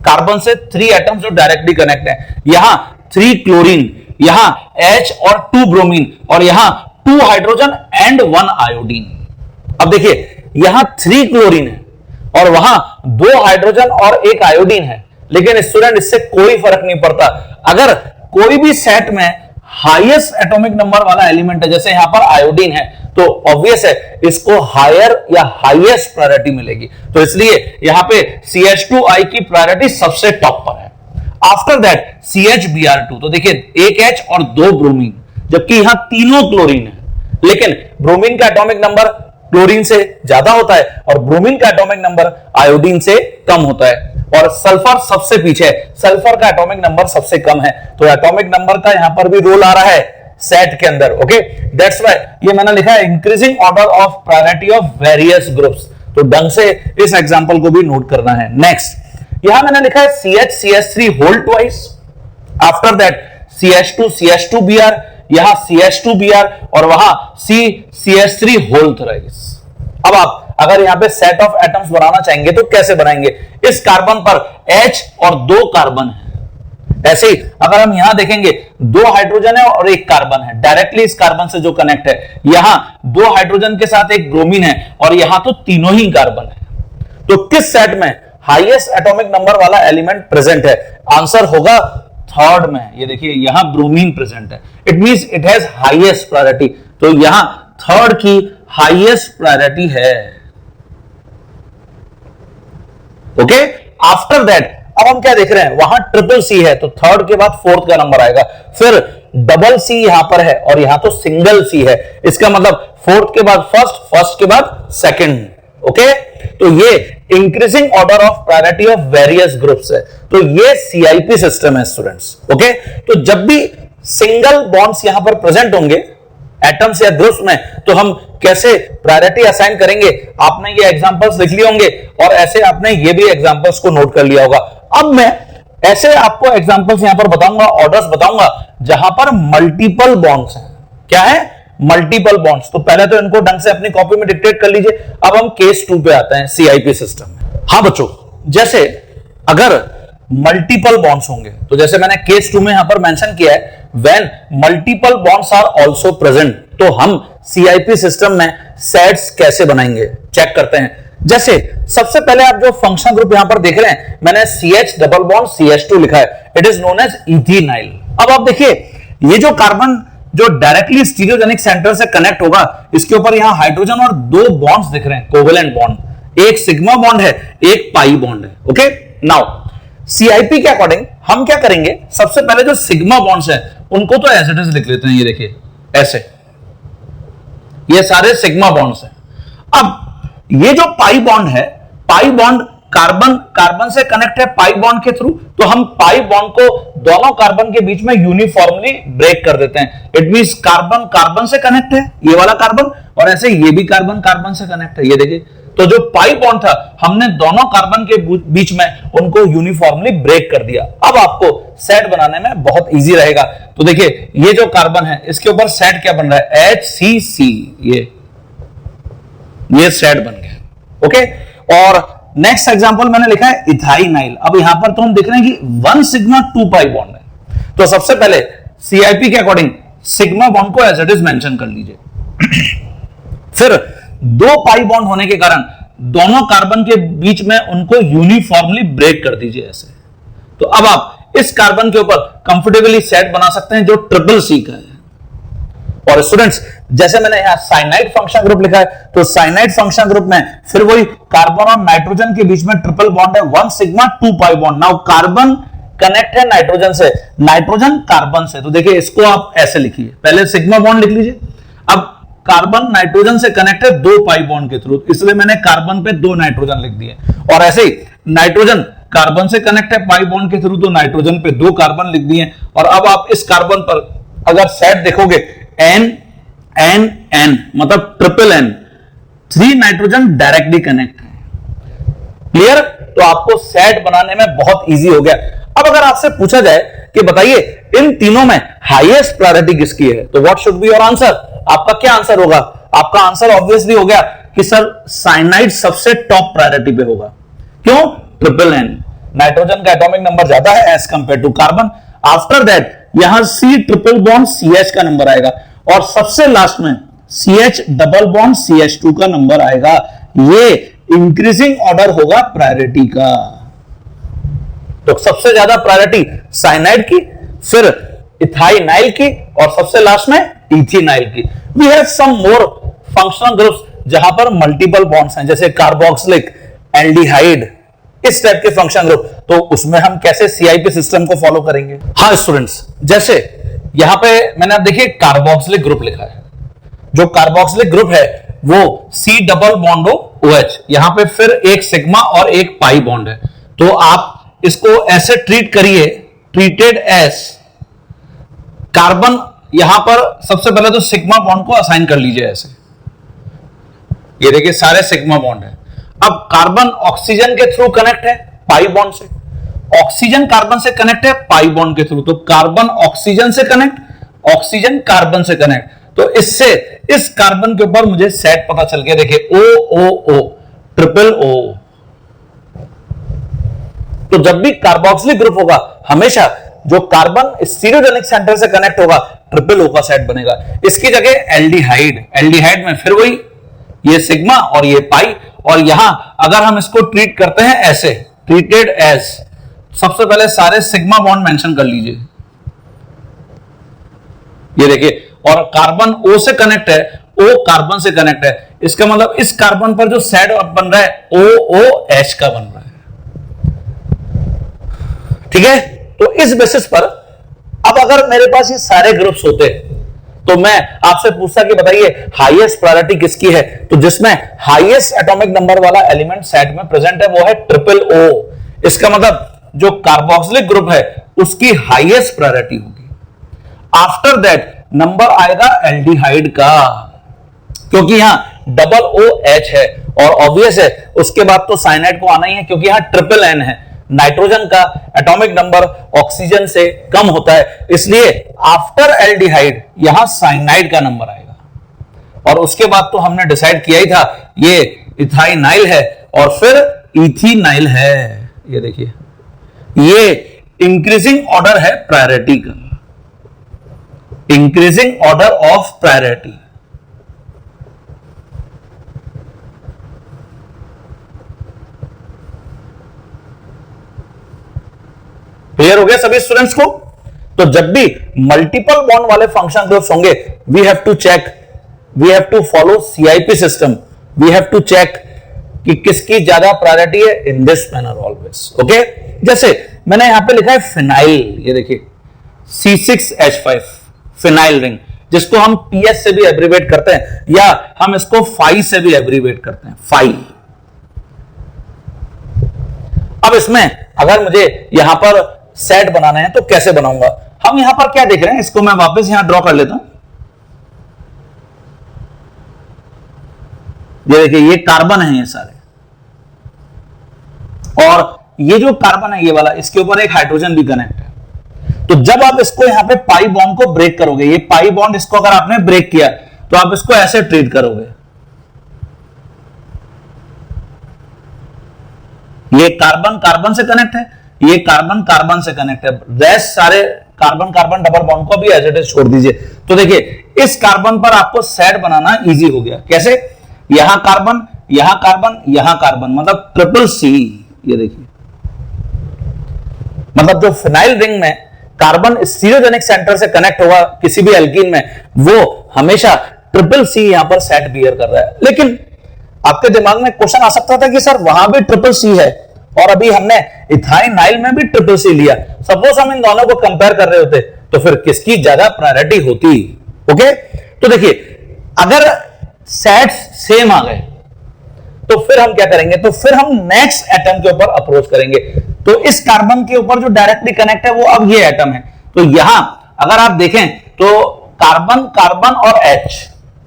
कार्बन से 3 एटम्स जो डायरेक्टली कनेक्ट है, यहां 3 क्लोरीन, यहां H और 2 ब्रोमीन और यहां 2 हाइड्रोजन एंड 1 आयोडीन। अब देखिए यहां 3 क्लोरीन है और वहां 2 हाइड्रोजन और 1 आयोडीन है, लेकिन स्टूडेंट इससे कोई फर्क नहीं पड़ता। अगर कोई भी सेट में हाईएस्ट एटॉमिक नंबर वाला एलिमेंट है, जैसे यहां पर आयोडीन है, तो ऑब्वियस है इसको हायर या हाईएस्ट प्रायोरिटी मिलेगी। तो इसलिए यहां पे CH2I की प्रायोरिटी सबसे टॉप पर है। आफ्टर दैट CHBr2, तो देखिए 1 H और 2 ब्रोमीन, जबकि यहां तीनों क्लोरीन है, लेकिन ब्रोमीन का एटॉमिक नंबर क्लोरीन से ज्यादा होता है और ब्रोमीन का एटॉमिक नंबर आयोडीन से कम होता है। और सल्फर सबसे पीछे है, सल्फर का एटॉमिक नंबर सबसे कम है। तो एटॉमिक नंबर का यहां पर भी रोल आ रहा है सेट के अंदर। ओके, दैट्स व्हाई ये मैंने लिखा है increasing order of priority of various groups. तो ढंग से इस एग्जांपल को भी नोट करना है। नेक्स्ट यहां मैंने लिखा है CH whole twice, after that CH2Br, यहां CH2Br और वहां CH3 होल थ्राइस। अब आप अगर यहां पे सेट ऑफ एटम्स बनाना चाहेंगे तो कैसे बनाएंगे? इस कार्बन पर H और 2 कार्बन है। ऐसे ही अगर हम यहां देखेंगे 2 हाइड्रोजन है और 1 कार्बन है, डायरेक्टली इस कार्बन से जो कनेक्ट है, यहां 2 हाइड्रोजन के साथ 1 ब्रोमीन है और यहां तो तीनों ही कार्बन है। तो किस सेट में हाईएस्ट एटॉमिक नंबर वाला एलिमेंट प्रेजेंट है? आंसर होगा थर्ड में। ये देखिए यहां ब्रोमीन प्रेजेंट है, it means it has highest priority. तो यहां थर्ड की हाईएस्ट प्रायोरिटी है। ओके, आफ्टर दैट अब हम क्या देख रहे हैं? वहां ट्रिपल C है, तो थर्ड के बाद फोर्थ का नंबर आएगा। फिर डबल C यहां पर है और यहां तो सिंगल C है, इसका मतलब फोर्थ के बाद फर्स्ट, फर्स्ट के बाद सेकंड। ओके, तो ये increasing order of priority of various groups है। तो ये CIP सिस्टम है स्टूडेंट्स। ओके, तो जब भी सिंगल बॉन्ड्स यहां पर प्रेजेंट होंगे एटम्स या ग्रुप्स में, तो हम कैसे प्रायोरिटी असाइन करेंगे? आपने ये एग्जांपल्स लिख लिए होंगे और ऐसे आपने ये भी एग्जांपल्स को नोट कर लिया होगा। अब मैं ऐसे आपको एग्जांपल्स यहां पर बताऊंगा, ऑर्डर्स बताऊंगा जहां पर मल्टीपल बॉन्ड्स हैं। क्या है? Multiple bonds. तो पहले तो इनको ढंग से अपनी कॉपी में डिक्टेट कर लीजिए। अब हम केस 2 पे आते हैं CIP सिस्टम में। हाँ बच्चों, जैसे अगर मल्टीपल बॉन्ड्स होंगे, तो जैसे मैंने केस 2 में यहां पर मेंशन किया है, when multiple bonds are also present, तो हम CIP सिस्टम में सेट्स कैसे बनाएंगे चेक करते हैं। जैसे सबसे पहले आप जो फंक्शनल ग्रुप यहां पर देख रहे हैं, मैंने CH डबल बॉन्ड CH2 लिखा है, it is known as ethenyl. अब आप देखिए ये जो कार्बन जो डायरेक्टली स्टीरियोजेनिक सेंटर से कनेक्ट होगा, इसके ऊपर यहां हाइड्रोजन और 2 बॉन्ड्स दिख रहे हैं, कोवेलेंट बॉन्ड। एक सिग्मा बॉन्ड है, एक पाई बॉन्ड है। ओके, नाउ CIP के अकॉर्डिंग हम क्या करेंगे? सबसे पहले जो सिग्मा बॉन्ड्स हैं उनको तो एज इट इज लिख लेते हैं। ये देखिए ऐसे, ये सारे सिग्मा बॉन्ड्स हैं। अब ये जो पाई बॉन्ड है, पाई बॉन्ड कार्बन से कनेक्ट है पाई बॉन्ड के थ्रू, तो हम पाई बॉन्ड को दोनों कार्बन के बीच में यूनिफॉर्मली ब्रेक कर देते हैं। इट मींस कार्बन से कनेक्ट है, ये वाला कार्बन, और ऐसे ये भी कार्बन से कनेक्ट है। ये देखिए तो जो पाई बॉन्ड था हमने दोनों कार्बन के बीच में उनको यूनिफॉर्मली ब्रेक कर दिया। अब आपको सेट बनाने में बहुत इजी रहेगा। तो देखिए ये जो कार्बन है इसके ऊपर सेट क्या बन रहा है, HCC, ये सेट बन गया। ओके, और नेक्स्ट एग्जांपल मैंने लिखा है इथाइनाइल। अब यहां पर तो हम देख रहे हैं कि 1 सिग्मा 2 पाई बॉन्ड है, तो सबसे पहले CIP के अकॉर्डिंग सिग्मा बॉन्ड को एज इट इज मेंशन कर लीजिए। फिर 2 पाई बॉन्ड होने के कारण दोनों कार्बन के बीच में उनको यूनिफॉर्मली ब्रेक कर दीजिए ऐसे। तो अब आप इस कार्बन के ऊपर कंफर्टेबली सेट बना सकते हैं जो CCC का है। और स्टूडेंट्स जैसे मैंने यहां साइनाइड फंक्शन ग्रुप लिखा है, तो साइनाइड फंक्शन ग्रुप में फिर वही कार्बन और नाइट्रोजन के बीच में ट्रिपल बॉन्ड है 1 sigma 2 pi bond. Now carbon connect है नाइट्रोजन से, नाइट्रोजन कार्बन से, तो देखिए इसको आप ऐसे लिखिए, पहले सिग्मा बॉन्ड लिख लीजिए। अब कार्बन नाइट्रोजन से कनेक्ट है 2 पाई बॉन्ड के थ्रू, इसलिए मैंने कार्बन पे 2 नाइट्रोजन लिख दिए। और ऐसे ही नाइट्रोजन कार्बन से कनेक्ट है पाई बॉन्ड के थ्रू, तो नाइट्रोजन पे 2 कार्बन लिख दिए। और अब आप इस कार्बन पर अगर सेट देखोगे N N N मतलब N, 3 नाइट्रोजन डायरेक्टली कनेक्ट है। क्लियर? तो आपको सेट बनाने में बहुत इजी हो गया। अब अगर आपसे पूछा जाए कि बताइए इन तीनों में हाईएस्ट प्रायोरिटी किसकी है, तो what should be your answer? आपका क्या आंसर होगा? आपका आंसर ऑब्वियसली हो गया कि सर साइनाइड सबसे टॉप प्रायोरिटी पे होगा। क्यों? N, नाइट्रोजन का एटॉमिक नंबर ज्यादा है as compare to carbon. After that यहां C ट्रिपल बॉन्ड CH का नंबर आएगा, और सबसे लास्ट में CH डबल बॉन्ड CH2 का नंबर आएगा। ये इंक्रीजिंग ऑर्डर होगा प्रायोरिटी का। तो सबसे ज्यादा प्रायोरिटी साइनाइड की, फिर इथाइनाइल की, और सबसे लास्ट में इथेनाइल की। We have some more functional groups जहां पर मल्टीपल बॉन्ड्स हैं, जैसे कार्बोक्सिलिक, एल्डिहाइड, इस टाइप के फंक्शन ग्रुप। तो उसमें हम कैसे CIP सिस्टम को फॉलो करेंगे? हाँ स्टूडेंट्स, जैसे यहां पे मैंने आप देखिए कार्बोक्सिलिक ग्रुप लिखा है। जो कार्बोक्सिलिक ग्रुप है वो C डबल बॉन्ड OH, यहां पे फिर एक सिग्मा और एक पाई बॉन्ड है। तो आप इसको ऐसे ट्रीट करिए, ट्रीटेड एज कार्बन, यहां पर सबसे पहले तो सिग्मा बॉन्ड को असाइन कर लीजिए ऐसे। ये देखिए सारे सिग्मा बॉन्ड है। अब कार्बन ऑक्सीजन के थ्रू कनेक्ट है पाई बॉन्ड से, ऑक्सीजन कार्बन से कनेक्ट है पाई बॉन्ड के थ्रू, तो कार्बन ऑक्सीजन से कनेक्ट, ऑक्सीजन कार्बन से कनेक्ट। तो इससे इस कार्बन के ऊपर मुझे सेट पता चल गया। देखिए OOO, ट्रिपल O। तो जब भी कार्बोक्सिलिक ग्रुप होगा हमेशा जो कार्बन स्टीरियोजेनिक सेंटर से कनेक्ट होगा ट्रिपल O का सेट बनेगा। इसकी जगह एल्डिहाइड, एल्डिहाइड में फिर वही ये सिग्मा और ये पाई, और यहां अगर हम इसको ट्रीट करते हैं ऐसे, ट्रीटेड एज, सबसे पहले सारे सिग्मा बॉन्ड मेंशन कर लीजिए। ये देखिए, और कार्बन O से कनेक्ट है, O कार्बन से कनेक्ट है, इसका मतलब इस कार्बन पर जो सेट बन रहा है OOH का बन रहा है। ठीक है? तो इस बेसिस पर अब अगर मेरे पास ये सारे ग्रुप्स होते तो मैं आपसे पूछता कि बताइए हाईएस्ट प्रायोरिटी किसकी है, तो जिसमें हाईएस्ट एटॉमिक नंबर वाला एलिमेंट सेट में प्रेजेंट है वो है ट्रिपल O। इसका मतलब जो कार्बोक्सिलिक ग्रुप है उसकी हाईएस्ट प्रायोरिटी होगी। आफ्टर दैट नंबर आएगा एल्डिहाइड का, क्योंकि यहां डबल OH है, और ऑब्वियस है उसके बाद तो साइनाइड को आना ही है, क्योंकि यहां N है। नाइट्रोजन का एटॉमिक नंबर ऑक्सीजन से कम होता है, इसलिए आफ्टर एल्डिहाइड यहां साइनाइड का नंबर आएगा। और उसके बाद तो हमने डिसाइड किया ही था ये इथाइनाइल है और फिर इथेनाइल है। ये देखिए ये इंक्रीजिंग ऑर्डर है प्रायोरिटी का, increasing order of priority. Clear हो गया सभी स्टूडेंट्स को? तो जब भी मल्टीपल बॉन्ड वाले फंक्शन ग्रुप्स होंगे we have to check, we have to follow CIP system, we have to check कि किसकी ज्यादा प्रायोरिटी है in this manner always. Okay, जैसे मैंने यहां पे लिखा है फिनाइल, ये देखिए C6H5 फिनाइल रिंग, जिसको हम PS से भी एब्रीवेट करते हैं, या हम इसको फाई से भी एब्रीवेट करते हैं, फाई। अब इसमें अगर मुझे यहां पर सेट बनाना है तो कैसे बनाऊंगा? हम यहां पर क्या देख रहे हैं, इसको मैं वापस यहां ड्रॉ कर लेता हूं। ये देखिए ये कार्बन है ये सारे, और ये जो कार्बन है ये वाला, इसके ऊपर एक हाइड्रोजन भी कनेक्ट है। तो जब आप इसको यहां पे पाई बॉन्ड को ब्रेक करोगे, ये पाई बॉन्ड इसको अगर आपने ब्रेक किया तो आप इसको ऐसे ट्रीट करोगे, ये कार्बन कार्बन से कनेक्ट है, ये कार्बन कार्बन से कनेक्ट है, रेस्ट सारे कार्बन कार्बन डबल बॉन्ड को भी एज इट इज छोड़ दीजिए। तो देखिए इस कार्बन पर आपको सेट बनाना इजी हो गया। कैसे? यहां कार्बन, यहां कार्बन, यहां कार्बन, मतलब ट्रिपल सी। ये देखिए मतलब जो फिनाइल रिंग में कार्बन स्टीरियोजेनिक सेंटर से कनेक्ट होगा किसी भी एल्कीन में, वो हमेशा ट्रिपल सी यहां पर सेट बियर कर रहा है। लेकिन आपके दिमाग में क्वेश्चन आ सकता था कि सर वहां भी ट्रिपल सी है और अभी हमने इथाइनाइल में भी ट्रिपल सी लिया, सपोज हम इन दोनों को कंपेयर कर रहे होते तो फिर किसकी ज्यादा प्रायोरिटी होती? ओके, तो देखिए अगर सेट्स सेम आ गए तो फिर हम क्या करेंगे? तो फिर हम नेक्स्ट एटम के ऊपर अप्रोच करेंगे। तो इस कार्बन के ऊपर जो डायरेक्टली कनेक्ट है वो अब ये एटम है। तो यहां अगर आप देखें तो कार्बन कार्बन और H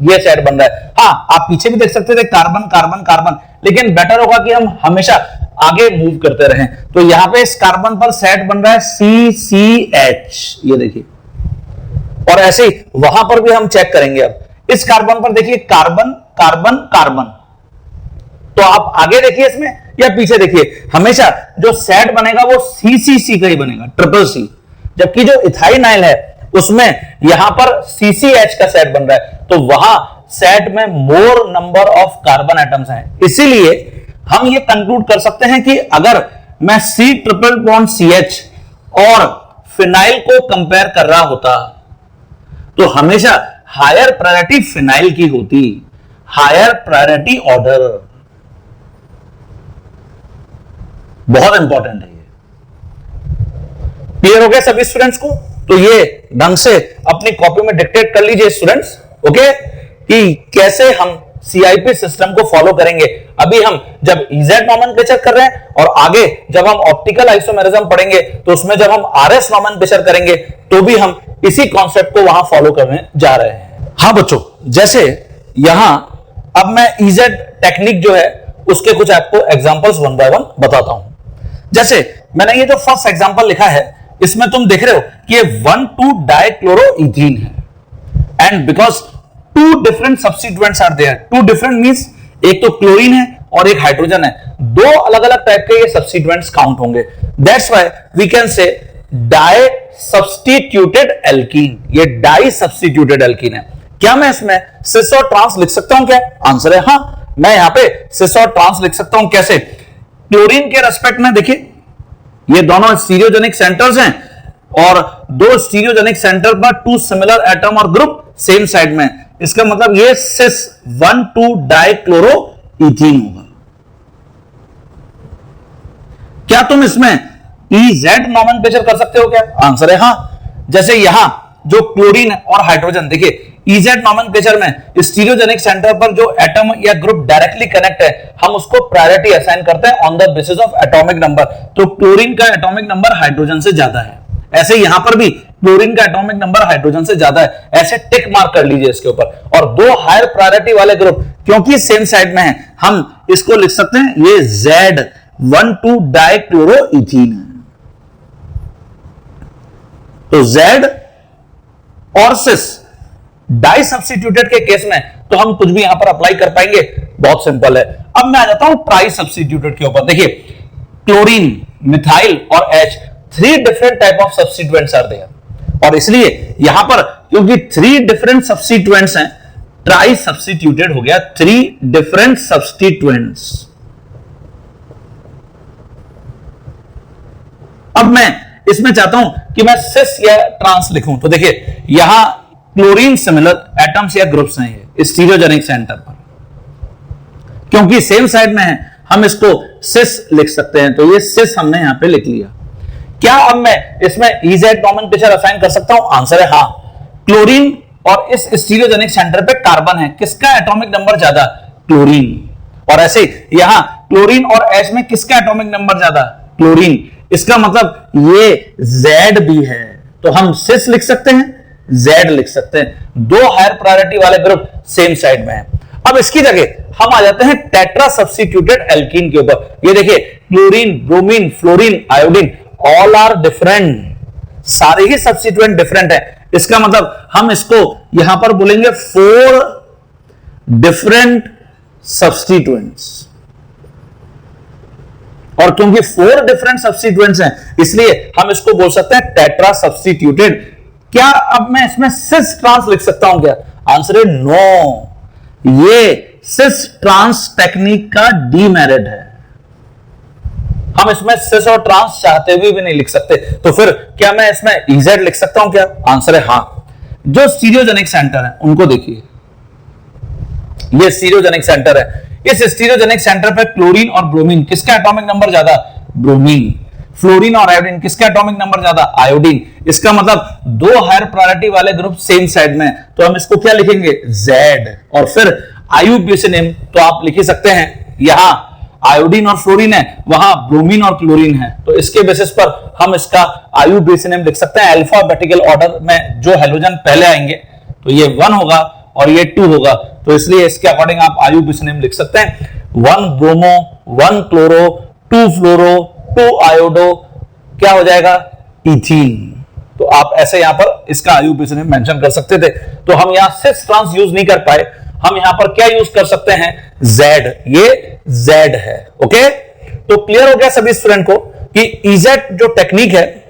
ये सेट बन रहा है। हाँ, आप पीछे भी देख सकते थे कार्बन कार्बन कार्बन, लेकिन बेटर होगा कि हम हमेशा आगे मूव करते रहें। तो यहां पे इस कार्बन पर सेट बन रहा है CCH, ये देखिए, और ऐसे ही वहां पर भी हम चेक करेंगे। अब इस कार्बन पर देखिए कार्बन कार्बन कार्बन, तो आप आगे देखिए इसमें या पीछे देखिए, हमेशा जो सेट बनेगा वो CCC का ही बनेगा, ट्रिपल सी। जबकि जो इथाइनाइल है उसमें यहां पर CCH का सेट बन रहा है, तो वहां सेट में मोर नंबर ऑफ कार्बन एटम्स हैं। इसीलिए हम ये कंक्लूड कर सकते हैं कि अगर मैं C ट्रिपल बॉन्ड CH और फिनाइल को कंपेयर कर रहा होता तो हमेशा हायर प्रायोरिटी फिनाइल की होती, हायर प्रायोरिटी ऑर्डर। बहुत इंपॉर्टेंट है ये। क्लियर हो गया सभी स्टूडेंट्स को? तो ये ढंग से अपनी कॉपी में डिक्टेट कर लीजिए स्टूडेंट्स, ओके, कि कैसे हम CIP सिस्टम को फॉलो करेंगे। अभी हम जब EZ नॉमेनक्लेचर कर रहे हैं और आगे जब हम ऑप्टिकल आइसोमेरिज्म पढ़ेंगे तो उसमें जब हम RS नॉमेनक्लेचर करेंगे तो भी हम इसी कॉन्सेप्ट को वहां फॉलो करने जा रहे हैं। हाँ बच्चों, जैसे यहां अब मैं EZ टेक्निक जो है उसके कुछ आपको एग्जांपल्स वन बाय वन बताता हूं। जैसे मैंने ये जो फर्स्ट एग्जांपल लिखा है इसमें तुम देख रहे हो कि ये 1,2-डाइक्लोरोइथीन है, and because two different substituents are there. Two different मींस एक तो क्लोरीन है और एक हाइड्रोजन है, दो अलग अलग टाइप के ये सब्स्टिट्यूएंट्स काउंट होंगे। That's why we can say di substituted alkene. ये डाई सब्स्टिट्यूटेड एल्कीन है। क्या मैं इसमें सिस और ट्रांस लिख सकता हूं क्या? आंसर है हाँ, मैं यहां पे सिस और ट्रांस लिख सकता हूं। कैसे? क्लोरीन के रेस्पेक्ट में देखिए ये दोनों स्टीरियोजेनिक सेंटर्स हैं और दो स्टीरियोजेनिक सेंटर पर टू सिमिलर एटम और ग्रुप सेम साइड में, इसका मतलब ये सिस 1,2-डाइक्लोरोइथीन होगा। क्या तुम इसमें EZ नॉमेनक्लेचर कर सकते हो क्या? आंसर है हाँ। जैसे यहां जो क्लोरीन और हाइड्रोजन, देखिए EZ नॉमेनक्लेचर में स्टीरियोजेनिक सेंटर पर जो एटम या ग्रुप डायरेक्टली कनेक्ट है हम उसको प्रायोरिटी असाइन करते हैं on the basis of atomic number. तो क्लोरीन का एटॉमिक नंबर हाइड्रोजन से ज्यादा है, ऐसे यहां पर भी क्लोरीन का एटॉमिक नंबर हाइड्रोजन से ज्यादा है। ऐसे टिक मार्क कर लीजिए इसके ऊपर। और दो हायर प्रायोरिटी वाले ग्रुप क्योंकि सेम साइड में है हम इसको लिख सकते हैं ये Z1,2-डाइक्लोरोइथीन है। तो Z और सिस डाई सब्स्टिट्यूटेड के केस में तो हम कुछ भी यहां पर अप्लाई कर पाएंगे, बहुत सिंपल है। अब मैं आ जाता हूं ट्राई सब्स्टिट्यूटेड के ऊपर। देखिए क्लोरीन, मिथाइल और H, 3 different type of substituents are there, और इसलिए यहां पर क्योंकि 3 डिफरेंट सब्स्टिट्यूएंट्स हैं ट्राई सब्स्टिट्यूटेड हो गया। 3 डिफरेंट सब्स्टिट्यूएंट्स। अब मैं इसमें चाहता हूं कि मैं सिस या ट्रांस लिखूं, तो देखिए यहां क्लोरीन सिमिलर एटम्स या ग्रुप्स हैं ये स्टीरियोजेनिक सेंटर पर, क्योंकि सेम साइड में है हम इसको सिस लिख सकते हैं। तो ये सिस हमने यहां पे लिख लिया। क्या अब मैं इसमें EZ नॉमेनक्लेचर असाइन कर सकता हूं? आंसर है हां। क्लोरीन और इस स्टीरियोजेनिक सेंटर पे कार्बन है, किसका एटॉमिक नंबर ज्यादा? क्लोरीन। और ऐसे यहां क्लोरीन और H में किसका एटॉमिक नंबर ज्यादा? क्लोरीन। इसका मतलब ये Z भी है, तो हम सिस लिख सकते हैं, Z लिख सकते हैं। दो हायर प्रायोरिटी वाले ग्रुप सेम साइड में है। अब इसकी जगह हम आ जाते हैं टेट्रा सब्स्टिट्यूटेड एल्कीन के ऊपर। ये देखिए chlorine, bromine, fluorine, iodine all are different, सारे ही सब्स्टिट्यूएंट डिफरेंट है। इसका मतलब हम इसको यहां पर बोलेंगे 4 डिफरेंट सब्स्टिट्यूएंट्स। और क्योंकि 4 डिफरेंट सब्स्टिट्यूएंट्स हैं इसलिए हम इसको बोल सकते हैं टेट्रा सब्स्टिट्यूटेड। क्या अब मैं इसमें सिस ट्रांस लिख सकता हूं क्या? आंसर है नो, ये सिस ट्रांस टेक्निक का डीमेरिट है। हम इसमें सिस और ट्रांस चाहते हुए भी नहीं लिख सकते, तो फिर क्या मैं इसमें इजेड लिख सकता हूं क्या? आंसर है हां। जो स्टीरियोजेनिक सेंटर है उनको देखिए, ये स्टीरियोजेनिक सेंटर है। इस स्टीरियोजेनिक सेंटर पर क्लोरीन और ब्रोमीन, किसका एटॉमिक नंबर ज्यादा? ब्रोमीन। फ्लोरीन और आयोडीन, किसका एटॉमिक नंबर ज्यादा? आयोडीन। इसका मतलब 2 हायर प्रायोरिटी वाले ग्रुप सेम साइड में, तो हम इसको क्या लिखेंगे? Z। और फिर आयुब्यूसिन, तो आप लिख ही सकते हैं यहां आयोडीन और फ्लोरीन है, वहां ब्रोमीन और क्लोरीन है, तो इसके बेसिस पर हम इसका आयुब्यूसिन लिख सकते हैं। अल्फाबेटिकल ऑर्डर में जो हेलोजन पहले आएंगे तो ये 1 होगा और ये 2 होगा, तो इसलिए इसके अकॉर्डिंग आप आयुब्यूसिन लिख सकते हैं 1 ब्रोमो, 1 क्लोरो, 2 फ्लोरो, 2 आयोडो, क्या हो जाएगा? इथीन। तो आप ऐसे यहां पर इसका आयुब्यूसिन मेंशन कर सकते थे। तो हम यहां सिस ट्रांस यूज नहीं कर पाए, हम यहां पर क्या यूज कर सकते हैं? Z। ये Z है। ओके, तो क्लियर हो गया सभी स्टूडेंट को कि इजेड जो टेक्निक है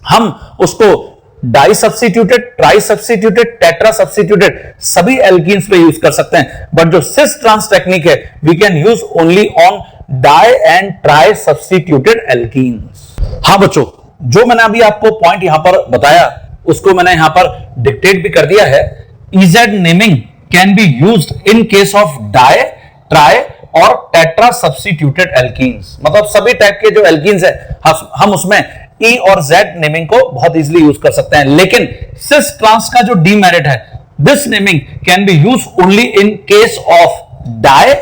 हम उसको di substituted, tri substituted, tetra substituted सभी एल्कीन्स पे यूज कर सकते हैं, बट जो सिस ट्रांस टेक्निक है we can use only on di and tri substituted alkenes. हाँ बच्चों, जो मैंने अभी आपको पॉइंट यहां पर बताया उसको मैंने यहां पर डिक्टेट भी कर दिया है। E Z naming can be used in case of di, tri और टेट्रा सब्स्टिट्यूटेड एल्कीन्स। मतलब सभी टाइप के जो एल्कीन्स है हम उसमें E और Z नेमिंग को बहुत इजीली यूज कर सकते हैं। लेकिन सिस ट्रांस का जो डीमेरिट है, this naming can be use only in case of di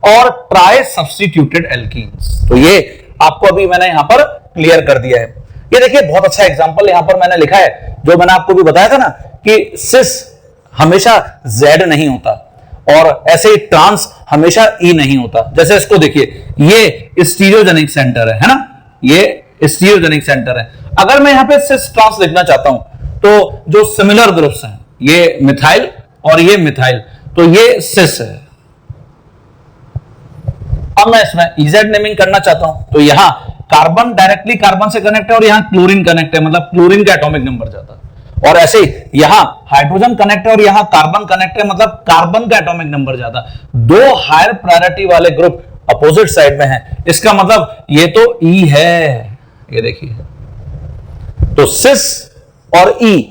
और ट्राई सब्स्टिट्यूटेड एल्कीन्स। तो ये आपको अभी मैंने यहां पर क्लियर कर दिया है। ये देखिए बहुत अच्छा एग्जांपल यहां पर मैंने लिखा है, जो मैंने आपको भी बताया था ना कि सिस हमेशा Z नहीं होता और ऐसे ही ट्रांस हमेशा E नहीं होता। जैसे इसको देखिए, ये स्टीरियोजेनिक सेंटर है ना, ये स्टीरियोजेनिक सेंटर है। अगर मैं यहां पे सिस ट्रांस लिखना चाहता हूं तो जो सिमिलर ग्रुप्स हैं, ये मिथाइल और ये मिथाइल, तो ये सिस है। अब मैं इसमें इजेड नेमिंग करना चाहता हूं तो यहां कार्बन डायरेक्टली कार्बन से कनेक्ट है और यहां क्लोरीन कनेक्ट है, मतलब क्लोरीन का एटॉमिक नंबर ज्यादा। और ऐसे ही यहां हाइड्रोजन कनेक्ट है और यहां कार्बन कनेक्ट है, मतलब कार्बन का एटॉमिक नंबर ज्यादा। 2 हायर प्रायोरिटी वाले ग्रुप अपोजिट साइड में है, इसका मतलब ये तो E है। ये देखिए, तो सिस और E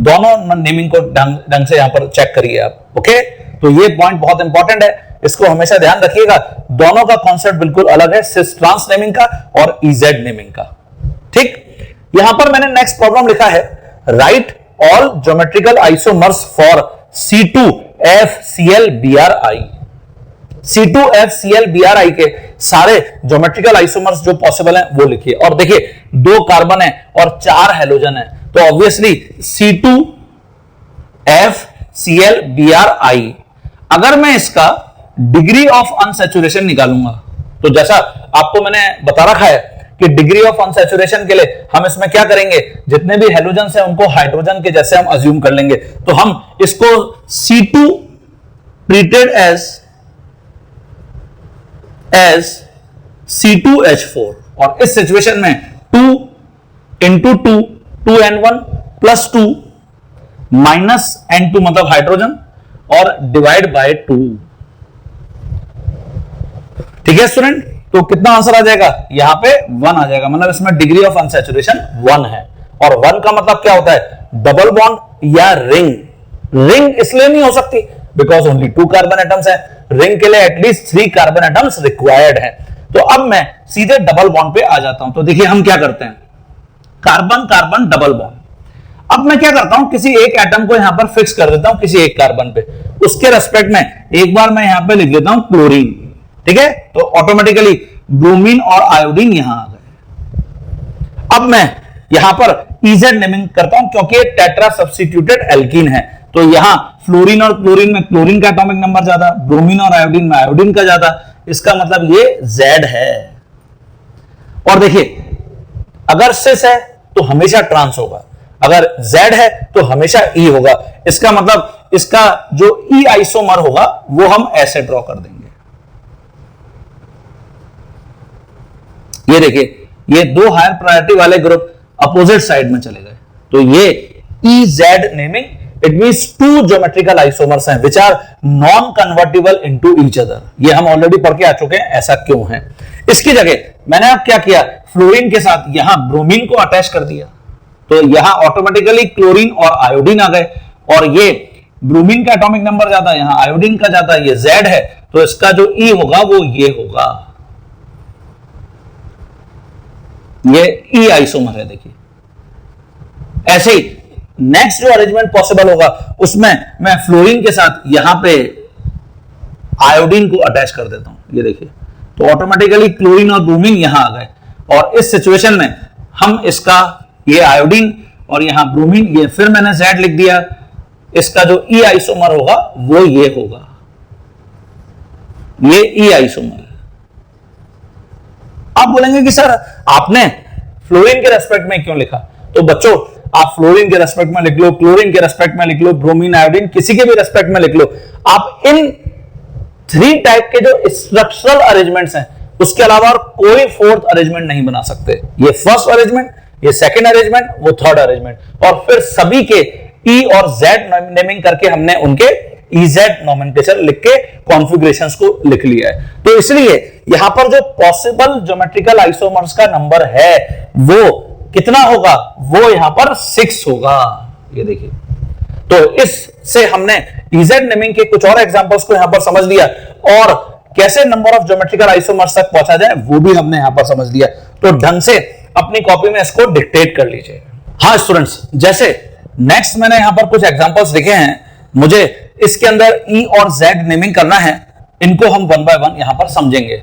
दोनों नेमिंग को ढंग से यहां पर चेक करिए आप। ओके, तो ये पॉइंट बहुत इंपॉर्टेंट है, इसको हमेशा ध्यान रखिएगा। दोनों का कॉन्सेप्ट बिल्कुल अलग है, सिस ट्रांस नेमिंग का और इजेड नेमिंग का। ठीक, यहां पर मैंने नेक्स्ट प्रॉब्लम लिखा है, right all geometrical isomers for C2FClBrI। C2FClBrI के सारे ज्योमेट्रिकल आइसोमर्स जो पॉसिबल हैं वो लिखिए। और देखिए 2 कार्बन है और 4 हेलोजन है, तो ऑब्वियसली C2FClBrI, अगर मैं इसका डिग्री ऑफ अनसैचुरेशन निकालूंगा तो जैसा आपको मैंने बता रखा है कि डिग्री ऑफ अनसैचुरेशन के लिए हम इसमें क्या करेंगे, जितने भी हेलोजन हैं उनको हाइड्रोजन के जैसे हम अज्यूम कर लेंगे। तो हम इसको C2 ट्रीटेड एज C2H4, और इस सिचुएशन में 2 into 2 2n1 plus 2 minus n2 मतलब हाइड्रोजन और डिवाइड बाय 2। ठीक है स्टूडेंट, तो कितना आंसर आ जाएगा? यहां पे 1 आ जाएगा, मतलब इसमें डिग्री ऑफ अनसैचुरेशन 1 है। और 1 का मतलब क्या होता है? डबल बॉन्ड या रिंग। रिंग इसलिए नहीं हो सकती बिकॉज ओनली 2 कार्बन एटम्स है, रिंग के लिए एटलीस्ट 3 कार्बन एटम्स रिक्वायर्ड है। तो अब मैं सीधे डबल बॉन्ड पे आ जाता हूं। तो देखिए हम क्या करते हैं, कार्बन कार्बन डबल बॉन्ड। अब मैं क्या करता हूं, किसी एक एटम को यहां पर फिक्स कर देता हूं किसी एक कार्बन पे, उसके रेस्पेक्ट में एक बार मैं यहां पे लिख देता हूं क्लोरीन। ठीक है, तो ऑटोमेटिकली ब्रोमीन और आयोडीन यहां आ गए। अब मैं यहां पर इजेड नेमिंग करता हूं क्योंकि टेट्रा सब्स्टिट्यूटेड एल्कीन है, तो यहां फ्लोरीन और क्लोरीन में क्लोरीन का एटॉमिक नंबर ज्यादा, ब्रोमीन और आयोडीन में आयोडीन का ज्यादा, इसका मतलब ये Z है। और देखिए अगर सिस है तो हमेशा ट्रांस होगा, अगर Z है तो हमेशा E होगा। इसका मतलब इसका जो E आइसोमर होगा वो हम ऐसे ड्रॉ कर देंगे। ये देखिए ये दो हायर प्रायोरिटी वाले ग्रुप अपोजिट साइड में चले गए, तो ये EZ naming, it means two geometrical isomers हैं which are non convertible into each other. ये हम ऑलरेडी पढ़ के आ चुके हैं, ऐसा क्यों है। इसकी जगह मैंने अब क्या किया, फ्लोरीन के साथ यहां ब्रोमीन को अटैच कर दिया, तो यहां ऑटोमेटिकली क्लोरीन और आयोडीन आ गए, और ये ब्रोमीन का एटॉमिक नंबर ज्यादा, यहां आयोडीन का ज्यादा, ये Z है, तो इसका जो E होगा वो ये होगा, ये E आइसोमर है। देखिए ऐसे ही नेक्स्ट जो अरेंजमेंट पॉसिबल होगा उसमें मैं फ्लोरीन के साथ यहां पे आयोडीन को अटैच कर देता हूं, ये देखिए, तो ऑटोमेटिकली क्लोरीन और ब्रोमीन यहां आ गए, और इस सिचुएशन में हम इसका ये आयोडीन और यहां ब्रोमीन, ये फिर मैंने Z लिख दिया, इसका जो E आइसोमर होगा वो ये होगा, ये E आइसोमर है। आप बोलेंगे कि सर आपने फ्लोरीन के रेस्पेक्ट में क्यों लिखा, तो बच्चों आप फ्लोरीन के रेस्पेक्ट में लिख लो, क्लोरीन के रेस्पेक्ट में लिख लो, ब्रोमीन, आयोडीन, किसी के भी रेस्पेक्ट में लिख लो, आप इन 3 टाइप के जो स्ट्रक्चरल अरेंजमेंट्स हैं उसके अलावा और कोई फोर्थ अरेंजमेंट नहीं बना सकते। ये फर्स्ट अरेंजमेंट, ये सेकंड अरेंजमेंट, वो थर्ड अरेंजमेंट, और फिर सभी के E और Z नेमिंग करके हमने उनके EZ नोमेनक्लेचर लिख के कॉन्फ़िगरेशंस को लिख लिया है। तो इसलिए यहां पर जो पॉसिबल ज्योमेट्रिकल आइसोमर्स का नंबर है वो कितना होगा, वो यहां पर 6 होगा, ये देखिए। तो इससे हमने EZ नेमिंग के कुछ और एग्जांपल्स को यहां पर समझ लिया, और कैसे नंबर ऑफ ज्योमेट्रिकल आइसोमर्स तक पहुंचा जाए वो भी हमने यहां पर समझ लिया। तो ढंग से अपनी कॉपी में इसको डिक्टेट कर लीजिए। हाँ स्टूडेंट्स, जैसे नेक्स्ट मैंने यहां पर कुछ एग्जांपल्स लिखे हैं, मुझे इसके अंदर E और Z नेमिंग करना है, इनको हम वन बाय वन यहां पर समझेंगे।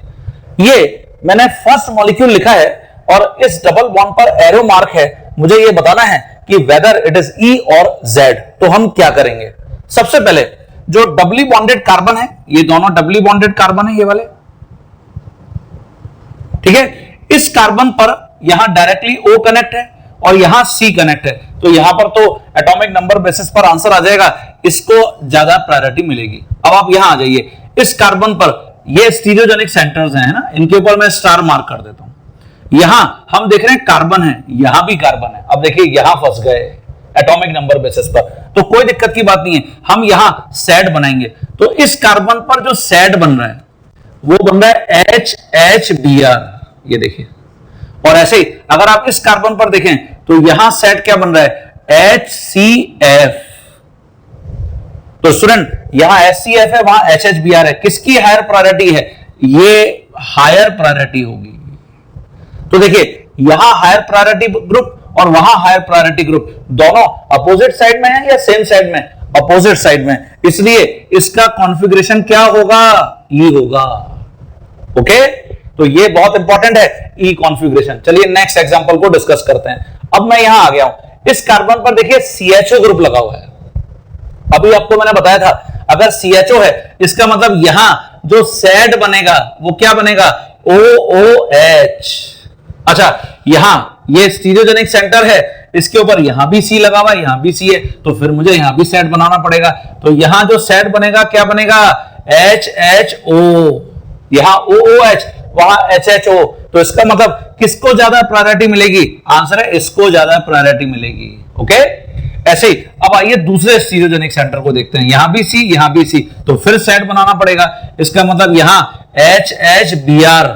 ये मैंने फर्स्ट मॉलिक्यूल लिखा है और इस डबल बॉन्ड पर एरो मार्क है, मुझे ये बताना है कि वेदर इट इज E और Z। तो हम क्या करेंगे, सबसे पहले जो डबली बॉन्डेड कार्बन है, ये दोनों डबली बॉन्डेड कार्बन है, ये वाले, ठीक है, इस कार्बन पर यहां डायरेक्टली O कनेक्ट है और यहां C कनेक्ट है, तो यहां पर तो एटॉमिक नंबर बेसिस पर आंसर आ जाएगा, इसको ज्यादा प्रायोरिटी मिलेगी। अब आप यहां आ जाइए, इस कार्बन पर ये स्टीरियोजेनिक सेंटर्स हैं ना, इनके ऊपर मैं स्टार मार्क कर देता हूं। यहां हम देख रहे हैं कार्बन है, यहां भी कार्बन है, अब देखिए यहां फंस गए एटॉमिक नंबर बेसिस पर, तो कोई दिक्कत की बात नहीं है, हम यहां सैड बनाएंगे। तो इस कार्बन पर जो सैड बन रहा है वो बन रहा है HHBr, ये देखिए। और ऐसे ही अगर आप इस कार्बन पर देखें तो यहां सेट क्या बन रहा है, HCF। तो स्टूडेंट यहां HCF है, वहां HHBr है, किसकी हायर प्रायोरिटी है, ये हायर प्रायोरिटी होगी। तो देखिए यहां हायर प्रायोरिटी ग्रुप और वहां हायर प्रायोरिटी ग्रुप, दोनों अपोजिट साइड में है या सेम साइड में, अपोजिट साइड में, इसलिए इसका कॉन्फ़िगरेशन क्या होगा, E होगा। ओके, तो ये बहुत इंपॉर्टेंट है E कॉन्फ़िगरेशन। चलिए नेक्स्ट एग्जांपल को डिस्कस करते हैं। अब मैं यहां आ गया हूं, इस कार्बन पर देखिए CHO ग्रुप लगा हुआ है। अभी आपको मैंने बताया था अगर CHO है इसका मतलब यहां जो सैड बनेगा वो क्या बनेगा, OOH। अच्छा, यहां ये स्टीरियोजेनिक सेंटर है, इसके ऊपर यहां भी C लगा हुआ है, यहां भी C है, तो फिर मुझे यहां भी सैड बनाना पड़ेगा। तो यहां जो सैड बनेगा क्या बनेगा, HHO, यहां OOH, वहां HHO। तो इसका मतलब किसको ज्यादा प्रायोरिटी मिलेगी, आंसर है इसको ज्यादा प्रायोरिटी मिलेगी। ओके, ऐसे ही अब आइए दूसरे स्टीरियोजेनिक सेंटर को देखते हैं, यहां भी C, यहां भी C, तो फिर सैड बनाना पड़ेगा। इसका मतलब यहां HHBr,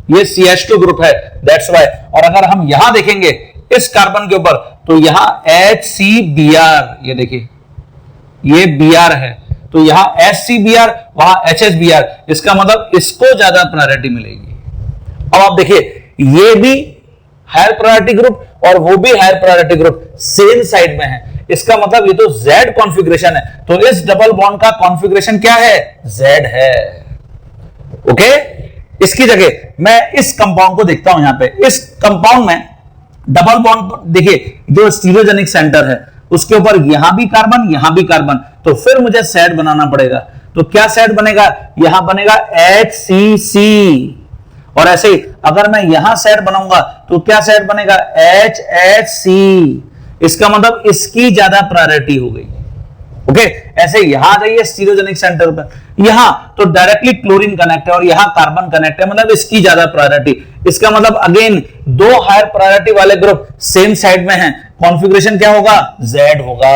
ये CH2 ग्रुप है, दैट्स वाई। और अगर हम यहां देखेंगे इस कार्बन के ऊपर तो यहां HCBr, ये देखिए ये Br है, तो यहां HCBr, वहां HHBr, इसका मतलब इसको ज्यादा प्रायोरिटी मिलेगी। अब आप देखिए ये भी हायर प्रायोरिटी ग्रुप और वो भी higher priority group same side में है, इसका मतलब ये तो Z कॉन्फ़िगरेशन है, तो इस डबल बॉन्ड का कॉन्फ़िगरेशन क्या है, Z है। ओके, इसकी जगह मैं इस कंपाउंड को देखता हूं, यहां पे इस कंपाउंड में डबल बॉन्ड देखिए जो स्टीरियोजेनिक सेंटर है उसके ऊपर यहां भी कार्बन, यहां भी कार्बन, तो फिर मुझे सेट बनाना पड़ेगा। तो क्या सेट बनेगा? यहां बनेगा HCC। और ऐसे ही अगर मैं यहां सेट बनाऊंगा तो क्या सेट बनेगा? HHC। इसका मतलब इसकी ज्यादा प्रायोरिटी हो गई। ओके, ऐसे यहां आ जाइए स्टीरियोजेनिक सेंटर पर, यहां तो डायरेक्टली क्लोरीन कनेक्ट है और यहां कार्बन कनेक्ट है, मतलब इसकी ज्यादा प्रायोरिटी। इसका मतलब अगेन दो हायर प्रायोरिटी वाले ग्रुप सेम साइड में हैं, कॉन्फ़िगरेशन क्या होगा? Z होगा।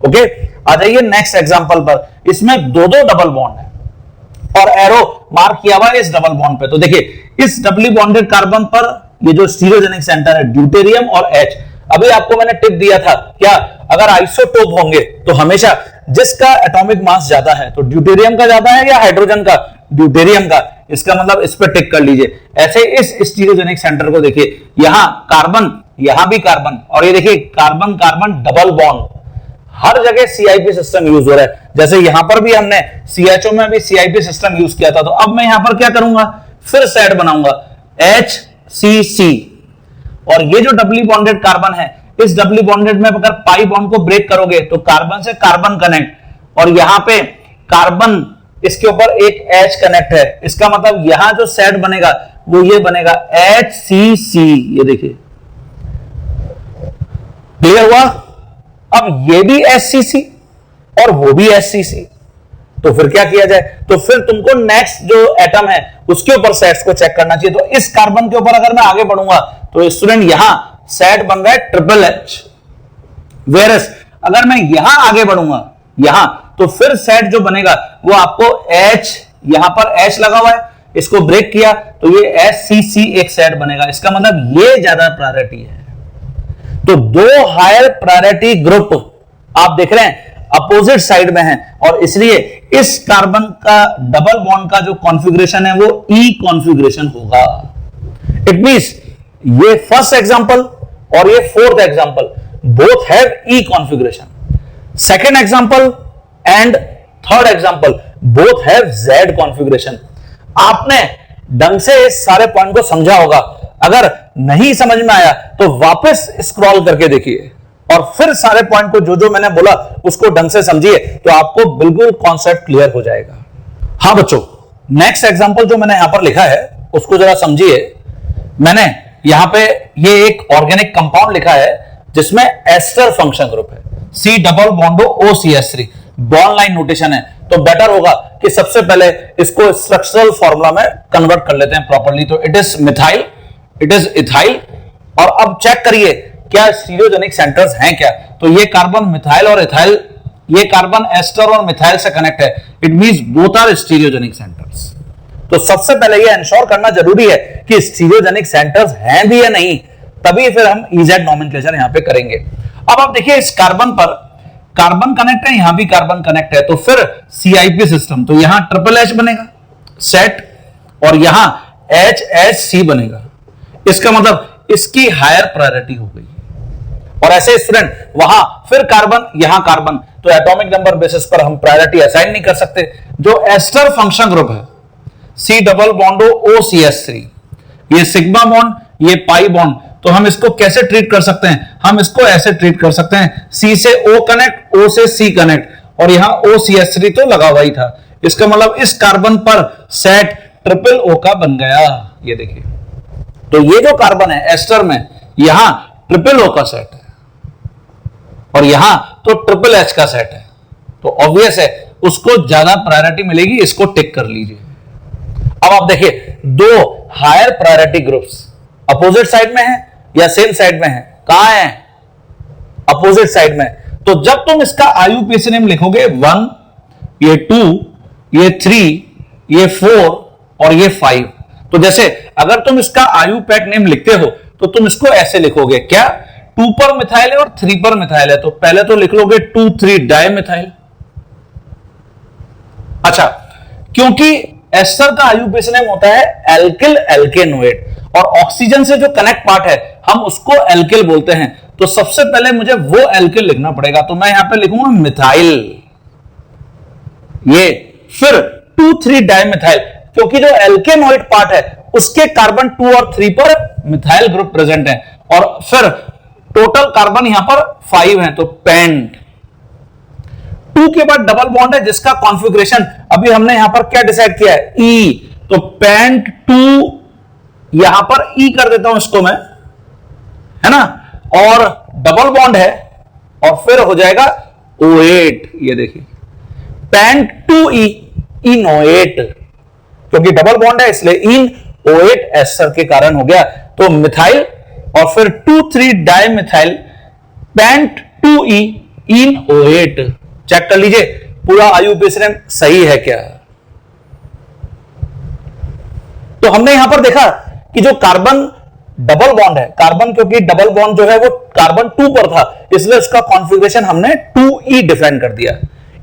ओके, आ जाइए नेक्स्ट एग्जांपल पर। इसमें दो दो डबल बॉन्ड है और एरो मार्क किया हुआ है इस डबल बॉन्ड पे। तो देखिए इस डबली बॉन्डेड कार्बन पर ये जो स्टीरियोजेनिक सेंटर है ड्यूटेरियम और H। अभी आपको मैंने टिप दिया था, क्या अगर आइसोटोप होंगे तो हमेशा जिसका एटॉमिक मास ज्यादा है तो ड्यूटेरियम का ज्यादा है या हाइड्रोजन का? ड्यूटेरियम का। इसका मतलब इस पर टिक कर लीजिए। ऐसे इस स्टीरियोजेनिक सेंटर को देखिए, यहां कार्बन, यहां भी कार्बन, और ये देखिए कार्बन कार्बन डबल बॉन्ड, हर जगह CIP सिस्टम यूज हो रहा है। जैसे यहां पर भी हमने CHO में भी CIP सिस्टम यूज किया था, तो अब मैं यहां पर क्या करूंगा? फिर सेट बनाऊंगा HCC। और ये जो डबली बॉन्डेड कार्बन है, इस डबली बॉन्डेड में अगर पाई बॉन्ड को ब्रेक करोगे तो कार्बन से कार्बन कनेक्ट, और यहां पे कार्बन, इसके ऊपर एक H कनेक्ट है। इसका मतलब यहां जो सेट बनेगा वो ये बनेगा HCC। ये देखिए, क्लियर हुआ? अब ये भी HCC और वो भी HCC, तो फिर क्या किया जाए? तो फिर तुमको नेक्स्ट जो एटम है उसके ऊपर सेट्स को चेक करना चाहिए। तो इस कार्बन के ऊपर अगर मैं आगे बढ़ूंगा तो स्टूडेंट यहां सेट बन रहा है ट्रिपल H। वेरस अगर मैं यहां आगे बढ़ूंगा यहां, तो फिर सेट जो बनेगा वो आपको H, यहां पर H लगा हुआ है, इसको ब्रेक किया तो ये HCC एक सेट बनेगा। इसका मतलब ये ज्यादा प्रायोरिटी है। तो दो हायर प्रायोरिटी ग्रुप आप देख रहे हैं अपोजिट साइड में है, और इसलिए इस कार्बन का डबल बॉन्ड का जो कॉन्फ़िगरेशन है वो E कॉन्फ़िगरेशन होगा। इट मींस ये फर्स्ट एग्जांपल और ये fourth example both have E configuration. Second example and third example both have Z configuration. आपने ढंग से इस सारे पॉइंट को समझा होगा। अगर नहीं समझ में आया तो वापस स्क्रॉल करके देखिए और फिर सारे पॉइंट को जो जो मैंने बोला उसको ढंग से समझिए, तो आपको बिल्कुल कॉन्सेप्ट क्लियर हो जाएगा। हाँ बच्चों, नेक्स्ट एग्जांपल जो मैंने यहां पर लिखा है उसको जरा समझिए। मैंने यहां पे ये एक ऑर्गेनिक कंपाउंड लिखा है जिसमें एस्टर फंक्शन ग्रुप है, C double बॉन्डो OCH3, bond line notation है। तो बेटर होगा कि सबसे पहले इसको स्ट्रक्चरल फॉर्मूला में कन्वर्ट कर लेते हैं प्रॉपर्ली। तो it is methyl, it is ethyl, और अब चेक करिए क्या स्टीरियोजेनिक सेंटर्स हैं क्या। तो ये कार्बन मिथाइल और इथाइल, ये कार्बन एस्टर और मिथाइल से कनेक्ट है। It means both are stereogenic centres. तो सबसे पहले ये इंश्योर करना जरूरी है कि स्टीरियोजेनिक सेंटर्स हैं भी या नहीं, तभी फिर हम EZ नोमेनक्लेचर यहां पे करेंगे। अब आप देखिए इस कार्बन पर कार्बन कनेक्ट है, यहां भी कार्बन कनेक्ट है, तो फिर CIP सिस्टम, तो यहां ट्रिपल H बनेगा सेट और यहां HHC बनेगा। इसका मतलब इसकी हायर प्रायोरिटी हो गई। और ऐसे स्टूडेंट वहां फिर कार्बन, यहां कार्बन, तो एटॉमिक नंबर बेसिस पर हम प्रायोरिटी असाइन नहीं कर सकते। जो एस्टर फंक्शन ग्रुप है C डबल बॉन्डो OCH3, ये सिग्मा बॉन्ड, ये पाई बॉन्ड, तो हम इसको कैसे ट्रीट कर सकते हैं? हम इसको ऐसे ट्रीट कर सकते हैं, C से O कनेक्ट, O से C कनेक्ट, और यहां OCH3 तो लगा हुआ ही था। इसका मतलब इस कार्बन पर सेट ट्रिपल O का बन गया। ये देखिए, तो ये जो कार्बन है एस्टर में, यहां ट्रिपल O का सेट है और यहां तो ट्रिपल H का सेट है, तो ऑब्वियस है उसको ज्यादा प्रायोरिटी मिलेगी। इसको टिक कर लीजिए। अब आप देखिए दो higher priority groups opposite side में है या सेम साइड में है? कहां है? अपोजिट साइड में। तो जब तुम इसका IUPAC नेम लिखोगे 1, ये 2, ये 3, ये 4 और ये 5, तो जैसे अगर तुम इसका IUPAC नेम लिखते हो तो तुम इसको ऐसे लिखोगे, क्या 2 पर मिथाइल है और 3 पर मिथाइल है, तो पहले तो लिख लोगे 2,3 डाइमिथाइल। अच्छा, क्योंकि एस्टर का IUPAC नेम होता है एल्किल एल्केनोएट, और ऑक्सीजन से जो कनेक्ट पार्ट है हम उसको एल्किल बोलते हैं, तो सबसे पहले मुझे वो एल्किल लिखना पड़ेगा। तो मैं यहां पे लिखूंगा मिथाइल, ये फिर 2,3 डाइमिथाइल, क्योंकि जो एल्केनोइड पार्ट है उसके कार्बन 2 और 3 पर मिथाइल ग्रुप प्रेजेंट है, और फिर टोटल कार्बन यहां पर 5 है, तो पेंट। 2 के बाद डबल बॉन्ड है जिसका कॉन्फ़िगरेशन अभी हमने यहां पर क्या डिसाइड किया है, ई, तो पेंट 2, यहां पर ई कर देता हूं इसको मैं, है ना, और डबल बॉन्ड है और फिर हो जाएगा O8, ये देखिए पेंट 2E इनोएट, क्योंकि डबल बॉन्ड है इसलिए इन O8 एस्टर के कारण हो गया, तो मिथाइल और फिर 2,3 डाइमिथाइल पेंट 2E इन O8। चेक कर लीजिए पूरा आईयूपीएसी सही है क्या। तो हमने यहां पर देखा कि जो कार्बन डबल बॉन्ड है, कार्बन क्योंकि डबल बॉन्ड जो है वो कार्बन 2 पर था इसलिए उसका कॉन्फ़िगरेशन हमने 2E डिफाइन कर दिया।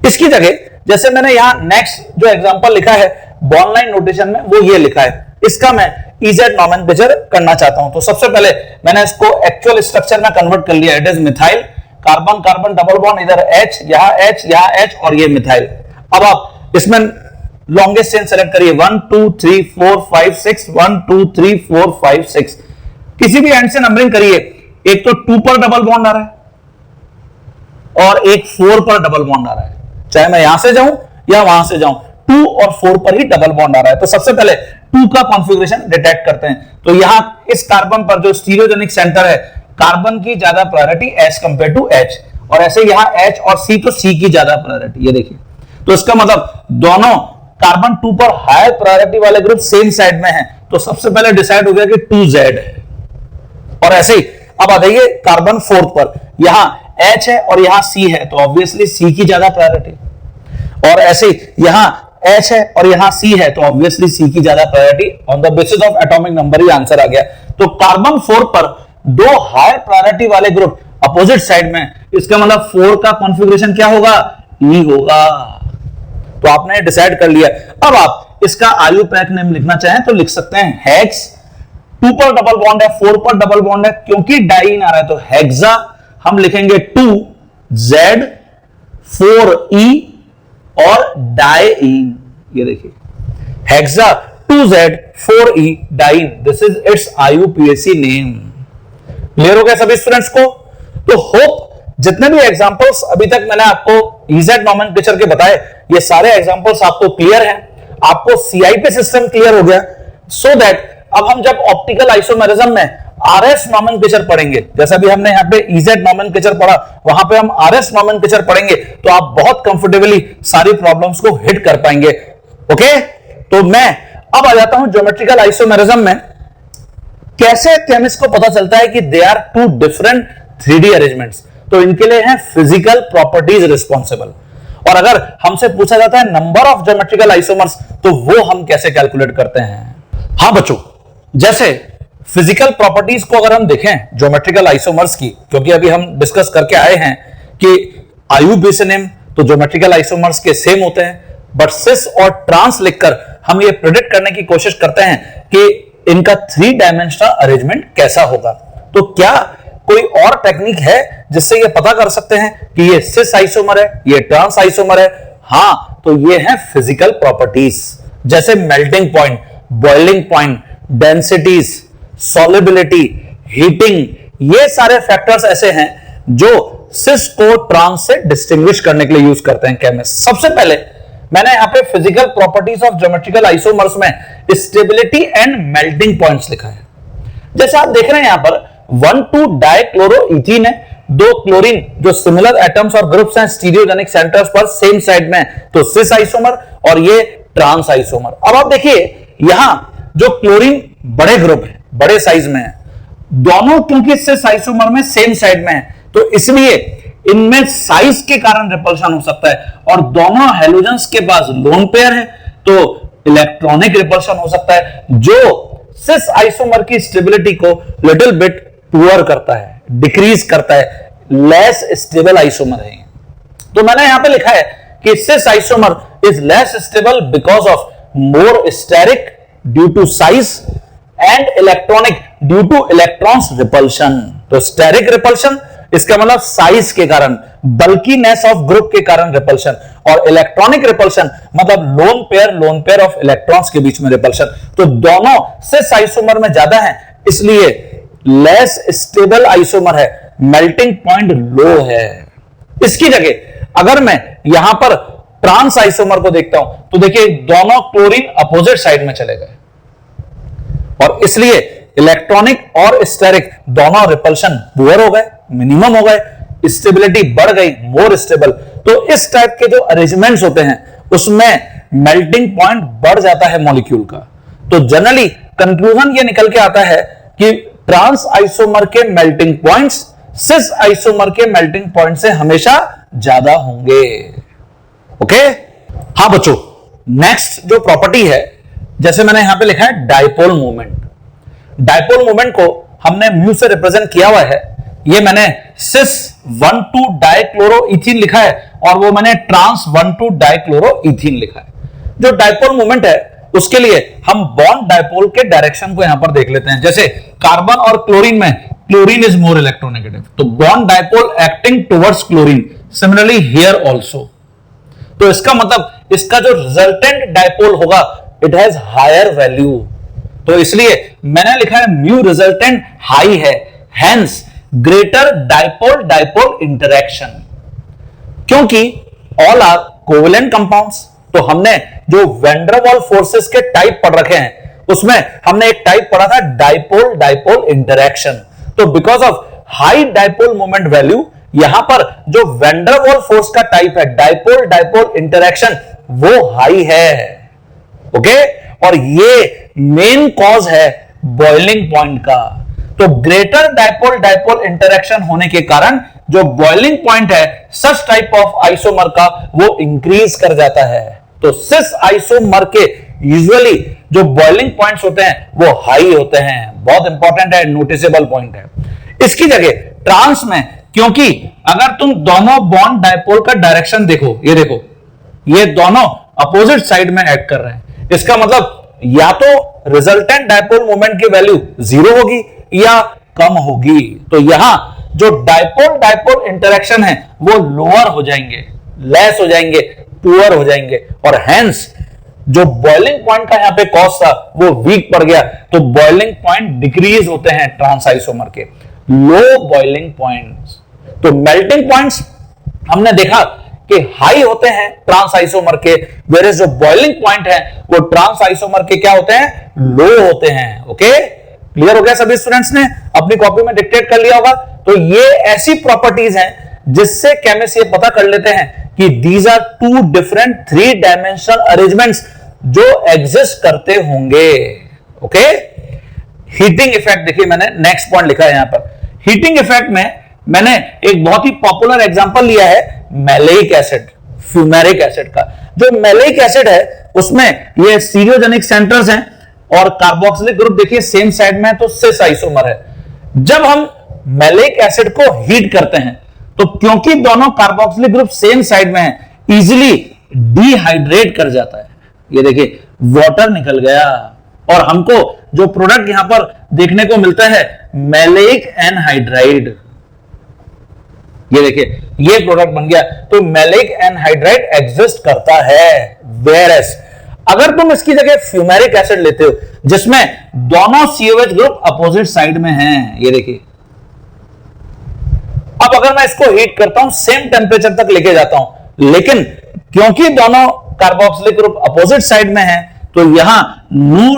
इसकी जगह जैसे मैंने यहां नेक्स्ट जो एग्जांपल लिखा है बॉन्ड लाइन नोटेशन में वो ये लिखा है, इसका मैं इजेड नोमेनक्लेचर करना चाहता हूं। तो सबसे पहले मैंने इसको एक्चुअल स्ट्रक्चर में कन्वर्ट कर लिया, it is methyl, carbon carbon double bond, इधर H, यहां H और ये मिथाइल। अब आप इसमें लॉन्गेस्ट चेन सेलेक्ट करिए, 1 2 3 4 5 6, 1 2 3 4 5 6, किसी भी एंड से नंबरिंग करिए। एक तो 2 पर डबल बॉन्ड आ रहा है और एक 4 पर डबल बॉन्ड आ रहा है, चाहे मैं यहां से जाऊं या वहां से जाऊं, 2 और 4 पर ही डबल बॉन्ड आ रहा है। तो सबसे पहले 2 का कॉन्फ़िगरेशन डिटेक्ट करते हैं। तो यहां इस कार्बन पर जो स्टीरियोजेनिक सेंटर है, कार्बन की ज्यादा priority as compare to H, और ऐसे यहां H और C, तो C की ज्यादा प्रायोरिटी, ये देखिए। तो इसका मतलब दोनों कार्बन 2 पर हायर प्रायोरिटी वाले ग्रुप सेम साइड में हैं, तो सबसे पहले डिसाइड हो गया कि 2Z है। और ऐसे ही अब आ जाइए कार्बन 4 पर, यहां H है और यहां C है, तो ऑब्वियसली C की ज्यादा प्रायोरिटी, और ऐसे ही यहां H है और यहां C है, तो ऑब्वियसली C की ज्यादा priority. On the basis of atomic number ही आंसर आ गया। तो कार्बन 4 पर दो हायर प्रायोरिटी वाले ग्रुप अपोजिट साइड में, इसका मतलब 4 का कॉन्फ़िगरेशन क्या होगा, E होगा। तो आपने डिसाइड कर लिया। अब आप इसका आईयूपैक नेम लिखना चाहें तो लिख सकते हैं हेक्स, 2 पर डबल बॉन्ड है, 4 पर डबल बॉन्ड है, क्योंकि डाइन आ रहा है तो हेक्सा, हम लिखेंगे 2Z 4E और डाइन, ये देखिए hexa 2Z 4E diene, this is its IUPAC name. Clear हो गया सभी स्टूडेंट्स को। तो होप जितने भी एग्जांपल्स अभी तक मैंने आपको इजेड नोमेनक्लेचर के बताए, ये सारे एग्जांपल्स आपको क्लियर हैं, आपको सीआईपी सिस्टम क्लियर हो गया, सो दैट अब हम जब ऑप्टिकल आइसोमेरिज्म में आरएस नोमेनक्लेचर पढ़ेंगे, जैसा भी हमने यहाँ पे इजेड नोमेनक्लेचर पढ़ा, वहां पे हम आरएस नोमेनक्लेचर पढ़ेंगे, तो आप बहुत कंफर्टेबली सारी प्रॉब्लम्स को हिट कर पाएंगे। ओके, तो मैं अब आ जाता हूं ज्योमेट्रिकल आइसोमेरिज्म में। कैसे केमिस्ट को पता चलता है कि they are two different 3D arrangements, तो इनके लिए है फिजिकल प्रॉपर्टीज रिस्पॉन्सिबल। और अगर हमसे पूछा जाता है नंबर ऑफ ज्योमेट्रिकल आइसोमर्स, तो वो हम कैसे कैलकुलेट करते हैं। हाँ बच्चों, जैसे फिजिकल प्रॉपर्टीज को अगर हम देखें ज्योमेट्रिकल आइसोमर्स की, क्योंकि अभी हम डिस्कस करके आए हैं कि आईयूपीएसी नेम तो ज्योमेट्रिकल आइसोमर्स के सेम होते हैं, बट सिस और ट्रांस लिखकर हम ये प्रेडिक्ट करने की कोशिश करते हैं कि इनका 3 डायमेंशनल अरेंजमेंट कैसा होगा। तो क्या कोई और टेक्निक है जिससे ये पता कर सकते हैं कि ये सिस आइसोमर है, ये ट्रांस आइसोमर है। हाँ, तो ये है फिजिकल प्रॉपर्टीज, जैसे melting point, boiling point, densities, solubility, heating, ये सारे फैक्टर्स ऐसे हैं जो सिस को ट्रांस से डिस्टिंग्विश करने के लिए यूज करते हैं केमिस्ट। सबसे पहले मैंने यहां पे physical properties of geometrical isomers में स्टेबिलिटी एंड मेल्टिंग पॉइंट्स लिखा है। जैसे आप देख रहे हैं यहां पर 1,2 डाइक्लोरोइथीन है, 2 क्लोरीन जो सिमिलर एटम्स और ग्रुप्स हैं स्टीरियोजेनिक सेंटर्स पर सेम साइड में, तो सिस आइसोमर और ये ट्रांस आइसोमर। अब आप देखिए यहां जो क्लोरीन बड़े ग्रुप है, बड़े साइज में है, दोनों क्योंकि सिस आइसोमर में सेम साइड में है, तो इसलिए इनमें साइज के कारण रिपल्शन हो सकता है। और दोनों हैलोजेंस के पास लोन पेयर है, तो इलेक्ट्रॉनिक रिपल्शन हो सकता है, जो सिस आइसोमर की स्टेबिलिटी को लिटिल बिट पुअर करता है, डिक्रीज करता है, लेस स्टेबल आइसोमर है। तो मैंने यहां पे लिखा है कि cis isomer is less stable because of more steric due to size and electronic due to electrons repulsion. तो स्टेरिक रिपल्शन इसका मतलब साइज के कारण, बल्कीनेस ऑफ ग्रुप के कारण रिपल्शन, और इलेक्ट्रॉनिक रिपल्शन मतलब लोन पेयर ऑफ इलेक्ट्रॉन्स के बीच में रिपल्शन। तो दोनों सिस आइसोमर में ज्यादा है, इसलिए लेस स्टेबल आइसोमर है, मेल्टिंग पॉइंट लो है। इसकी जगह अगर मैं यहां पर ट्रांस आइसोमर को देखता हूं तो देखिए दोनों क्लोरीन अपोजिट साइड में चले गए और इसलिए इलेक्ट्रॉनिक और स्टेरिक दोनों रिपल्शन पुअर हो गए, मिनिमम हो गए, स्टेबिलिटी बढ़ गई, मोर स्टेबल। तो इस टाइप के जो अरेंजमेंट्स होते हैं उसमें मेल्टिंग पॉइंट बढ़ जाता है मॉलिक्यूल का। तो जनरली कंक्लूजन ये निकल के आता है कि ट्रांस आइसोमर के मेल्टिंग पॉइंट्स सिस आइसोमर के मेल्टिंग पॉइंट से हमेशा ज्यादा होंगे। ओके, हाँ बच्चों, नेक्स्ट जो प्रॉपर्टी है, जैसे मैंने यहां पे लिखा है डाइपोल मूवमेंट। डाइपोल मूवमेंट को हमने म्यू से रिप्रेजेंट किया हुआ है। ये मैंने सिस 1,2 डाइक्लोरोइथीन लिखा है और वो मैंने ट्रांस 1,2 डाइक्लोरोइथीन लिखा है। जो डाइपोल मूवमेंट है उसके लिए हम बॉन्ड डाइपोल के डायरेक्शन को यहां पर देख लेते हैं। जैसे कार्बन और क्लोरीन में क्लोरीन इज मोर इलेक्ट्रोनेगेटिव, तो bond dipole acting towards chlorine, similarly here also. तो इसका मतलब इसका जो रिजल्टेंट डाइपोल होगा इट हैज हायर वैल्यू, तो इसलिए मैंने लिखा है म्यू रिजल्टेंट हाई है, hence greater dipole dipole interaction. क्योंकि ऑल आर कोवेलेंट कंपाउंड्स, तो हमने जो वैन डर वाल फोर्सेस के टाइप पढ़ रखे हैं उसमें हमने एक टाइप पढ़ा था डाइपोल डाइपोल इंटरेक्शन। तो because of high dipole moment value यहां पर जो वैन डर वाल फोर्स का टाइप है डाइपोल डाइपोल इंटरेक्शन वो हाई है। ओके, और ये मेन कॉज है बॉइलिंग पॉइंट का। तो ग्रेटर डाइपोल डाइपोल इंटरेक्शन होने के कारण जो बॉइलिंग पॉइंट है सच टाइप ऑफ आइसोमर का वो इंक्रीज कर जाता है। तो सिस आइसोमर के यूजुअली जो बॉइलिंग पॉइंट्स होते हैं वो हाई होते हैं। बहुत इंपॉर्टेंट है, नोटिसेबल पॉइंट है। इसकी जगह ट्रांस में, क्योंकि अगर तुम दोनों बॉन्ड डाइपोल का डायरेक्शन देखो, ये दोनों अपोजिट साइड में एक्ट कर रहे हैं, इसका मतलब या तो रिजल्टेंट डाइपोल मोमेंट की वैल्यू 0 होगी या कम होगी। तो यहां जो डाइपोल डाइपोल इंटरेक्शन है वो लोअर हो जाएंगे, लेस हो जाएंगे, पुअर हो जाएंगे, और हेंस जो बॉइलिंग पॉइंट का यहां पे कॉज था वो वीक पड़ गया। तो बॉइलिंग पॉइंट डिक्रीज होते हैं ट्रांस आइसोमर के, लो बॉइलिंग पॉइंट्स। तो मेल्टिंग पॉइंट्स हमने देखा कि हाई होते हैं ट्रांस आइसोमर के, वेयर जो बॉइलिंग पॉइंट है वो ट्रांस आइसोमर के क्या होते हैं, लो होते हैं। ओके, क्लियर हो गया सभी स्टूडेंट्स ने? अपनी कॉपी में डिक्टेट कर लिया होगा। तो ये ऐसी प्रॉपर्टीज हैं जिससे केमिस्ट ये पता कर लेते हैं कि these are two different 3 dimensional arrangements जो एग्जिस्ट करते होंगे। ओके, हीटिंग इफेक्ट देखिए, मैंने नेक्स्ट पॉइंट लिखा है यहां पर। हीटिंग इफेक्ट में मैंने एक बहुत ही पॉपुलर एग्जांपल लिया है मैलेइक एसिड, फ्यूमेरिक एसिड का। जो मैलेइक एसिड है उसमें ये स्टीरियोजेनिक सेंटर्स हैं और कार्बोक्सिलिक ग्रुप देखिए सेम साइड में है, तो सिस आइसोमर है। जब हम मैलेइक एसिड को हीट करते हैं तो क्योंकि दोनों कार्बोक्सिलिक ग्रुप सेम साइड में है, इजीली डिहाइड्रेट कर जाता है। ये देखिए वाटर निकल गया और हमको जो प्रोडक्ट यहां पर देखने को मिलता है मैलेइक एनहाइड्राइड, ये देखिए ये प्रोडक्ट बन गया। तो मैलेइक एनहाइड्राइड एग्जिस्ट करता है। वेयरएस अगर तुम इसकी जगह फ्यूमेरिक एसिड लेते हो जिसमें दोनों COH ग्रुप अपोजिट साइड में हैं, ये देखिए, अब अगर मैं इसको हीट करता हूं सेम टेम्परेचर तक लेके जाता हूं, लेकिन क्योंकि दोनों कार्बोक्सिलिक ग्रुप अपोजिट साइड में है तो यहां नो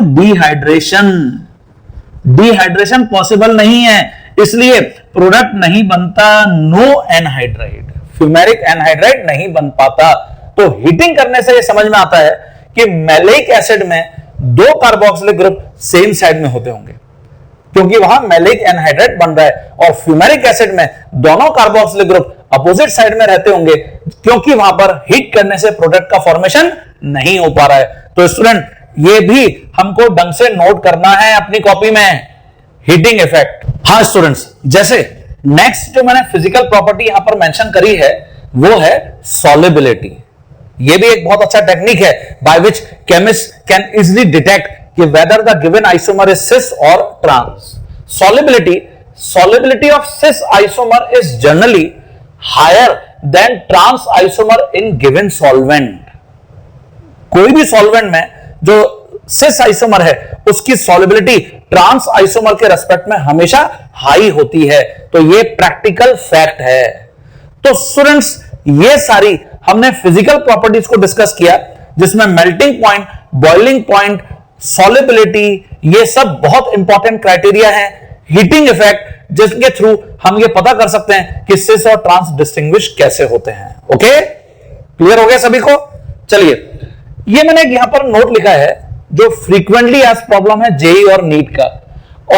डिहाइड्रेशन पॉसिबल नहीं है, इसलिए प्रोडक्ट नहीं बनता नो एनहाइड्राइड, फ्यूमेरिक एनहाइड्राइड नहीं बन पाता। तो हीटिंग करने से यह समझ में आता है कि मैलेइक एसिड में 2 कार्बोक्सिलिक ग्रुप सेम साइड में होते होंगे क्योंकि वहां मैलेइक एनहाइड्राइड बन रहा है, और फ्यूमेरिक एसिड में दोनों कार्बोक्सिलिक ग्रुप अपोजिट साइड में रहते होंगे क्योंकि वहां पर हीट करने से प्रोडक्ट का फॉर्मेशन नहीं हो पा रहा है। तो स्टूडेंट ये भी हमको ढंग से नोट करना है अपनी कॉपी में, हीटिंग इफेक्ट। हाँ स्टूडेंट्स, जैसे नेक्स्ट जो मैंने फिजिकल प्रॉपर्टी यहां पर मेंशन करी है वो है सॉल्युबिलिटी। ये भी एक बहुत अच्छा टेक्निक है by which chemist can easily detect कि whether the given isomer is cis और trans. Solubility of cis isomer is generally higher than trans isomer in given solvent. कोई भी सॉल्वेंट में जो सिस आइसोमर है उसकी सॉल्युबिलिटी ट्रांस आइसोमर के respect में हमेशा हाई होती है। तो ये प्रैक्टिकल फैक्ट है। तो स्टूडेंट्स, ये सारी हमने फिजिकल प्रॉपर्टीज को डिस्कस किया, जिसमें melting point, boiling point, solubility, ये सब बहुत इंपॉर्टेंट क्राइटेरिया है। हीटिंग इफेक्ट, जिसके थ्रू हम ये पता कर सकते हैं कि सिस और ट्रांस डिस्टिंग्विश कैसे होते हैं। ओके, क्लियर हो गया सभी को? चलिए, ये मैंने यहां पर नोट लिखा है जो फ्रीक्वेंटली एज प्रॉब्लम है जेई और नीट का।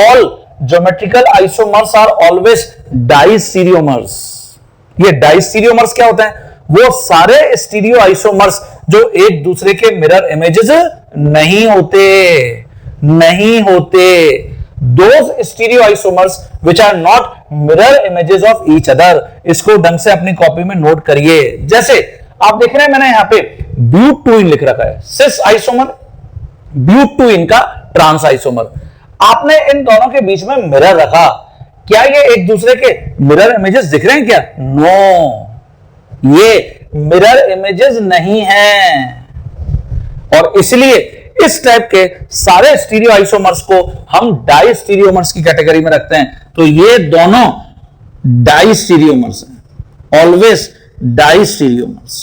All geometrical isomers are always diastereomers. ये डाइस्टीरियोमर्स क्या होते हैं? वो सारे स्टीरियो आइसोमर्स जो एक दूसरे के मिरर इमेजेस नहीं होते। Those stereoisomers which are not mirror images of each other, इसको ढंग से अपनी कॉपी में नोट करिए। जैसे आप देख रहे हैं, मैंने यहां पे ब्यूट-2इन लिख रखा है, सिस आइसोमर, ब्यूट-2इन का ट्रांस आइसोमर। आपने इन दोनों के बीच में मिरर रखा, क्या ये एक दूसरे के मिरर इमेजेस दिख रहे हैं क्या? नो, ये मिरर इमेजेस नहीं हैं, और इसलिए इस टाइप के सारे स्टीरियो आइसोमर्स को हम डाइस्टीरियोमर्स की कैटेगरी में रखते हैं। तो ये दोनों डाइस्टीरियोमर्स हैं, ऑलवेज डाइस्टीरियोमर्स।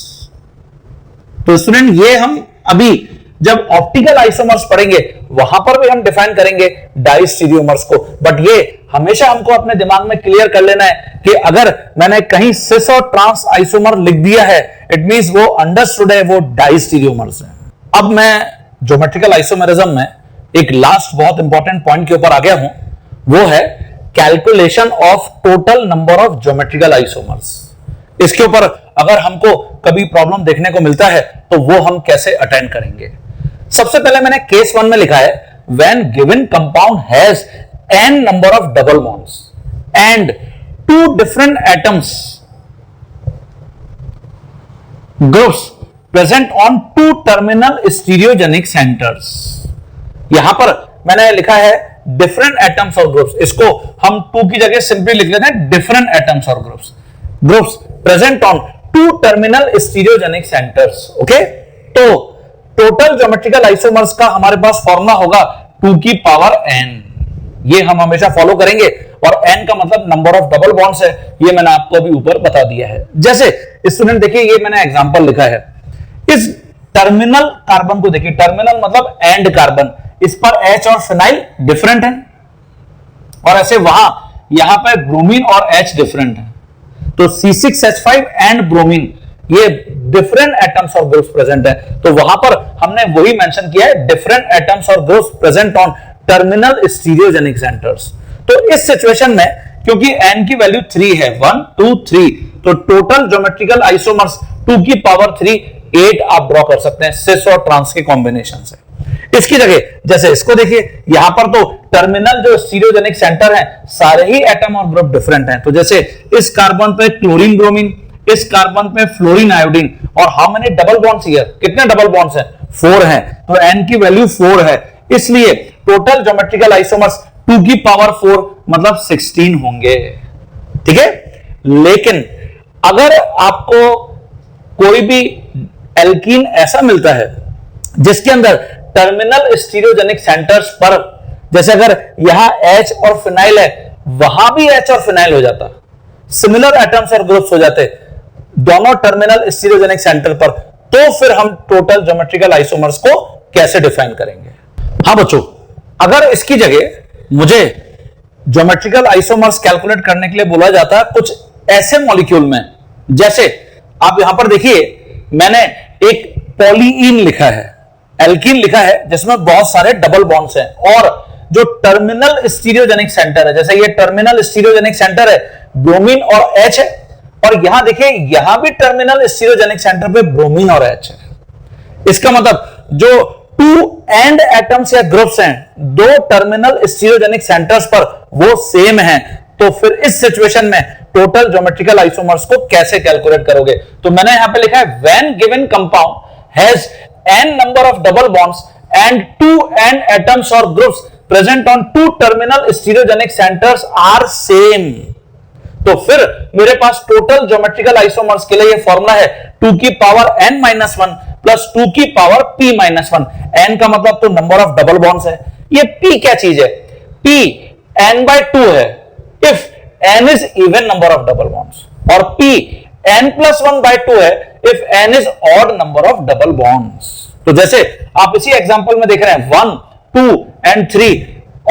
तो स्टूडेंट, ये हम अभी जब ऑप्टिकल आइसोमर्स पढ़ेंगे वहां पर भी हम डिफाइन करेंगे डाइस्टीरियोमर्स को। बट ये हमेशा हमको अपने दिमाग में क्लियर कर लेना है कि अगर मैंने कहीं सिस और ट्रांस आइसोमर लिख दिया है, इट मींस वो अंडरस्टूड है, वो डाइस्टीरियोमर्स है। अब मैं ज्योमेट्रिकल आइसोमेरिज्म में एक लास्ट बहुत इंपॉर्टेंट पॉइंट के ऊपर आ गया हूं, वो है calculation of total number of geometrical isomers. इसके ऊपर अगर हमको कभी प्रॉब्लम देखने को मिलता है तो वो हम कैसे अटेंड करेंगे। सबसे पहले मैंने केस 1 में लिखा है, when given compound has n number of double bonds and 2 different atoms groups present on 2 terminal stereogenic centres. यहां पर मैंने लिखा है डिफरेंट एटम्स और ग्रुप्स, इसको हम 2 की जगह सिंपली लिख लेते हैं डिफरेंट एटम्स और groups present on 2 terminal stereogenic centres. Okay, तो टोटल ज्योमेट्रिकल आइसोमर्स का हमारे पास फॉर्मूला होगा 2 की पावर n। ये हम हमेशा फॉलो करेंगे, और n का मतलब नंबर ऑफ डबल बॉन्ड्स है, ये मैंने आपको अभी ऊपर बता दिया है। जैसे स्टूडेंट देखिए, ये मैंने एग्जांपल लिखा है, इस टर्मिनल कार्बन को देखिए, टर्मिनल मतलब एंड कार्बन, इस पर H और फिनाइल डिफरेंट है, और ऐसे वहां यहां पर ब्रोमीन और H डिफरेंट है। तो C6H5 एंड ब्रोमीन, ये डिफरेंट एटम्स और ग्रुप्स प्रेजेंट है। तो वहां पर हमने वही मेंशन किया है, डिफरेंट एटम्स और groups present on terminal stereogenic centres. तो इस सिचुएशन में क्योंकि n की वैल्यू 3 है, 1 2 3, तो टोटल ज्योमेट्रिकल आइसोमर्स 2 की पावर 3 8 आप ड्रॉ कर सकते हैं सिस और ट्रांस के कॉम्बिनेशन से। इसकी जगह जैसे इसको देखिए, यहां पर तो टर्मिनल जो स्टीरियोजेनिक सेंटर है, सारे ही एटम और ग्रुप डिफरेंट हैं। तो जैसे इस कार्बन पे क्लोरीन ब्रोमीन, इस कार्बन पे फ्लोरीन आयोडीन, और how many double bonds here, कितने डबल बॉन्ड्स हैं? 4 हैं। तो n की वैल्यू 4 है, इसलिए टोटल ज्योमेट्रिकल आइसोमर्स 2 की पावर 4 मतलब 16 होंगे। ठीक है, लेकिन अगर आपको कोई भी एल्कीन ऐसा मिलता है जिसके अंदर टर्मिनल स्टीरियोजेनिक सेंटर्स पर, जैसे अगर यहां H और फिनाइल है, वहां भी H और फिनाइल हो जाता, सिमिलर एटम्स और ग्रुप्स हो जाते दोनों टर्मिनल स्टीरियोजेनिक सेंटर पर, तो फिर हम टोटल ज्योमेट्रिकल आइसोमर्स को कैसे डिफाइन करेंगे? हाँ बच्चों, अगर इसकी जगह मुझे ज्योमेट्रिकल आइसोमर्स कैलकुलेट करने के लिए बोला जाता है कुछ ऐसे मॉलिक्यूल में, जैसे आप यहां पर देखिए, मैंने एक पॉलीइन लिखा है, एल्कीन लिखा है, जिसमें बहुत सारे डबल बॉन्ड्स हैं, और जो टर्मिनल स्टीरियोजेनिक सेंटर है, जैसे ये टर्मिनल स्टीरियोजेनिक सेंटर है, ब्रोमीन और H है, और यहां देखिए, यहां भी टर्मिनल स्टीरियोजेनिक सेंटर पे ब्रोमीन और H है। इसका मतलब जो 2 एंड एटम्स या ग्रुप्स हैं, 2 टर्मिनल स्टीरियोजेनिक सेंटर्स पर, वो सेम हैं। तो फिर इस सिचुएशन में टोटल ज्योमेट्रिकल आइसोमर्स को कैसे कैलकुलेट करोगे? तो मैंने यहां पे लिखा है, when given compound has n number of double bonds and 2 end atoms और groups present on 2 terminal stereogenic centres are same. तो फिर मेरे पास टोटल ज्योमेट्रिकल आइसोमर्स के लिए ये फॉर्मूला है 2 की पावर n-1 प्लस 2 की पावर p-1। n का मतलब तो नंबर ऑफ डबल बॉन्ड्स है। ये p क्या चीज है? p n/2 है if n is even number of double bonds, और p n+1/2 है if n is odd number of double bonds। तो जैसे आप इसी एग्जांपल में देख रहे हैं 1, 2 and 3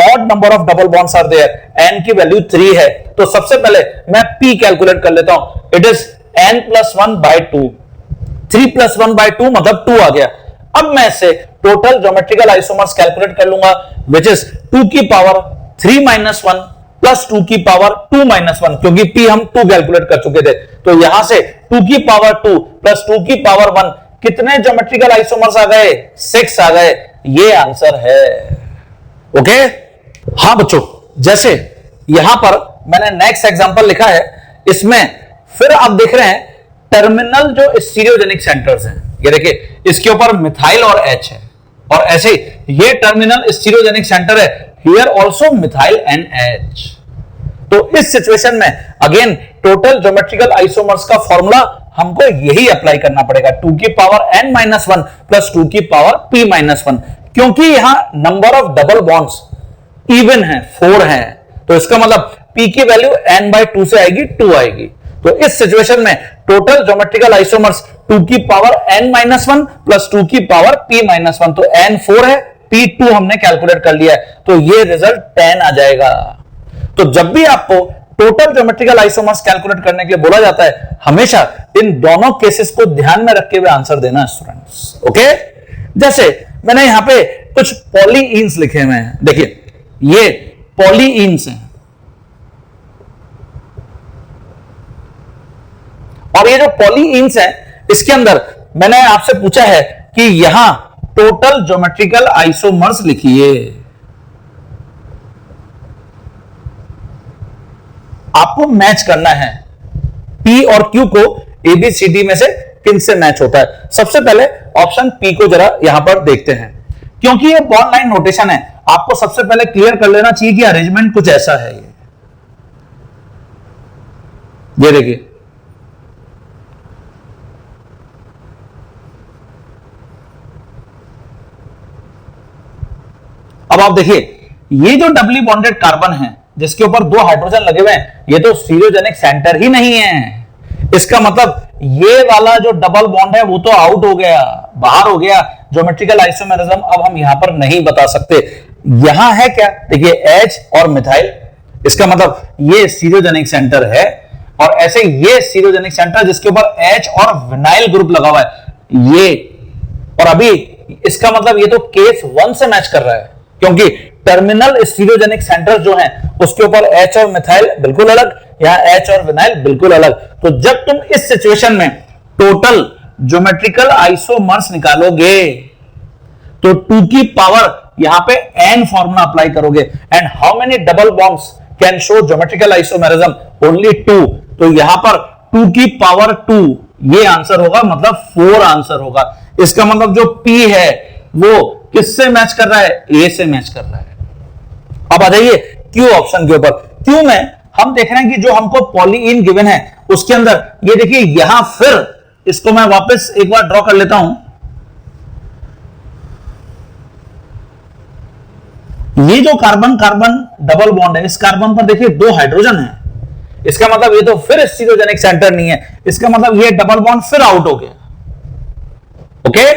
odd number of double bonds are there, n की वैल्यू 3 है, तो सबसे पहले मैं p कैलकुलेट कर लेता हूं, इट इज n+1/2, 3 + 1/2 मतलब 2 आ गया। अब मैं इससे टोटल ज्योमेट्रिकल आइसोमर्स कैलकुलेट कर लूंगा, विच इज 2 की पावर 3 - 1 प्लस 2 की पावर 2 - 1, क्योंकि p हम 2 कैलकुलेट कर चुके थे, तो यहां से 2 की पावर 2 प्लस 2 की पावर 1 कितने ज्योमेट्रिकल आइसोमर्स आ गए? 6 आ गए। ये आंसर है। ओके हाँ बच्चों, जैसे यहां पर मैंने नेक्स्ट एग्जांपल लिखा है, इसमें फिर आप देख रहे हैं टर्मिनल जो स्टीरियोजेनिक सेंटर्स हैं, ये देखिए इसके ऊपर मिथाइल और H है, और ऐसे ये टर्मिनल स्टीरियोजेनिक सेंटर है, here also methyl and H। तो इस सिचुएशन में अगेन टोटल ज्योमेट्रिकल आइसोमर्स का फॉर्मूला हमको यही अप्लाई करना पड़ेगा, 2 की पावर n-1 प्लस 2 की पावर p-1, क्योंकि यहां number of double bonds even है, 4 है, तो इसका मतलब p की वैल्यू n/2 से आएगी, 2 आएगी। तो इस सिचुएशन में टोटल ज्योमेट्रिकल आइसोमर्स 2 की पावर n-1 प्लस 2 की पावर p-1, तो n 4 है, p 2 हमने कैलकुलेट कर लिया है, तो ये रिजल्ट 10 आ जाएगा। तो जब भी आपको टोटल ज्योमेट्रिकल आइसोमर्स कैलकुलेट करने के लिए बोला जाता है, हमेशा इन दोनों केसेस को ध्यान में रखते हुए आंसर देना स्टूडेंट्स। ओके, जैसे मैंने यहां पे कुछ पॉलीइन्स लिखे हुए हैं, देखिए ये पॉलीइन्स हैं, और ये जो पॉलीइन्स हैं इसके अंदर मैंने आपसे पूछा है कि यहां टोटल ज्योमेट्रिकल आइसोमर्स लिखिए। आपको मैच करना है P और Q को ABCD में से किन से मैच होता है। सबसे पहले ऑप्शन P को जरा यहां पर देखते हैं, क्योंकि ये बॉन्ड लाइन नोटेशन है, आपको सबसे पहले क्लियर कर लेना चाहिए कि अरेंजमेंट कुछ ऐसा है। ये देखिए अब आप देखिए ये जो डबली बॉन्डेड कार्बन है जिसके ऊपर 2 हाइड्रोजन लगे हुए हैं, ये तो स्टीरियोजेनिक सेंटर ही नहीं है। इसका मतलब ये वाला जो डबल बॉन्ड है वो तो आउट हो गया, बाहर हो गया। ज्योमेट्रिकल आइसोमेरिज्म अब हम यहां पर नहीं बता सकते। यहां है क्या, देखिए H और मिथाइल, इसका मतलब ये स्टीरियोजेनिक सेंटर है, और ऐसे ये स्टीरियोजेनिक सेंटर जिसके ऊपर H और विनाइल ग्रुप लगा हुआ है ये, और अभी इसका मतलब ये तो केस 1 से मैच कर रहा है, क्योंकि टर्मिनल स्टीरियोजेनिक सेंटर जो हैं उसके ऊपर H और मिथाइल बिल्कुल अलग, यहां H और विनाइल बिल्कुल अलग। तो जब तुम इस सिचुएशन में टोटल ज्योमेट्रिकल आइसोमर्स निकालोगे तो 2 की पावर यहां पे n फॉर्मूला अप्लाई करोगे, and how many double bonds can show geometrical isomerism? Only 2। तो यहां पर 2 की पावर 2 ये आंसर होगा, मतलब 4 आंसर होगा। इसका मतलब जो P है वो किससे मैच कर रहा है? A से मैच कर रहा है। अब आ जाइए Q ऑप्शन के ऊपर। Q में हम देख रहे हैं कि जो हमको पॉलीइन गिवन है उसके अंदर ये देखिए यहां फिर इसको मैं वापस एक बार ड्रॉ कर लेता हूं। ये जो कार्बन कार्बन डबल बॉन्ड है, इस कार्बन पर देखिए 2 हाइड्रोजन है, इसका मतलब ये तो फिर स्टीरियोजेनिक सेंटर नहीं है, इसका मतलब ये डबल बॉन्ड फिर आउट हो गया। ओके,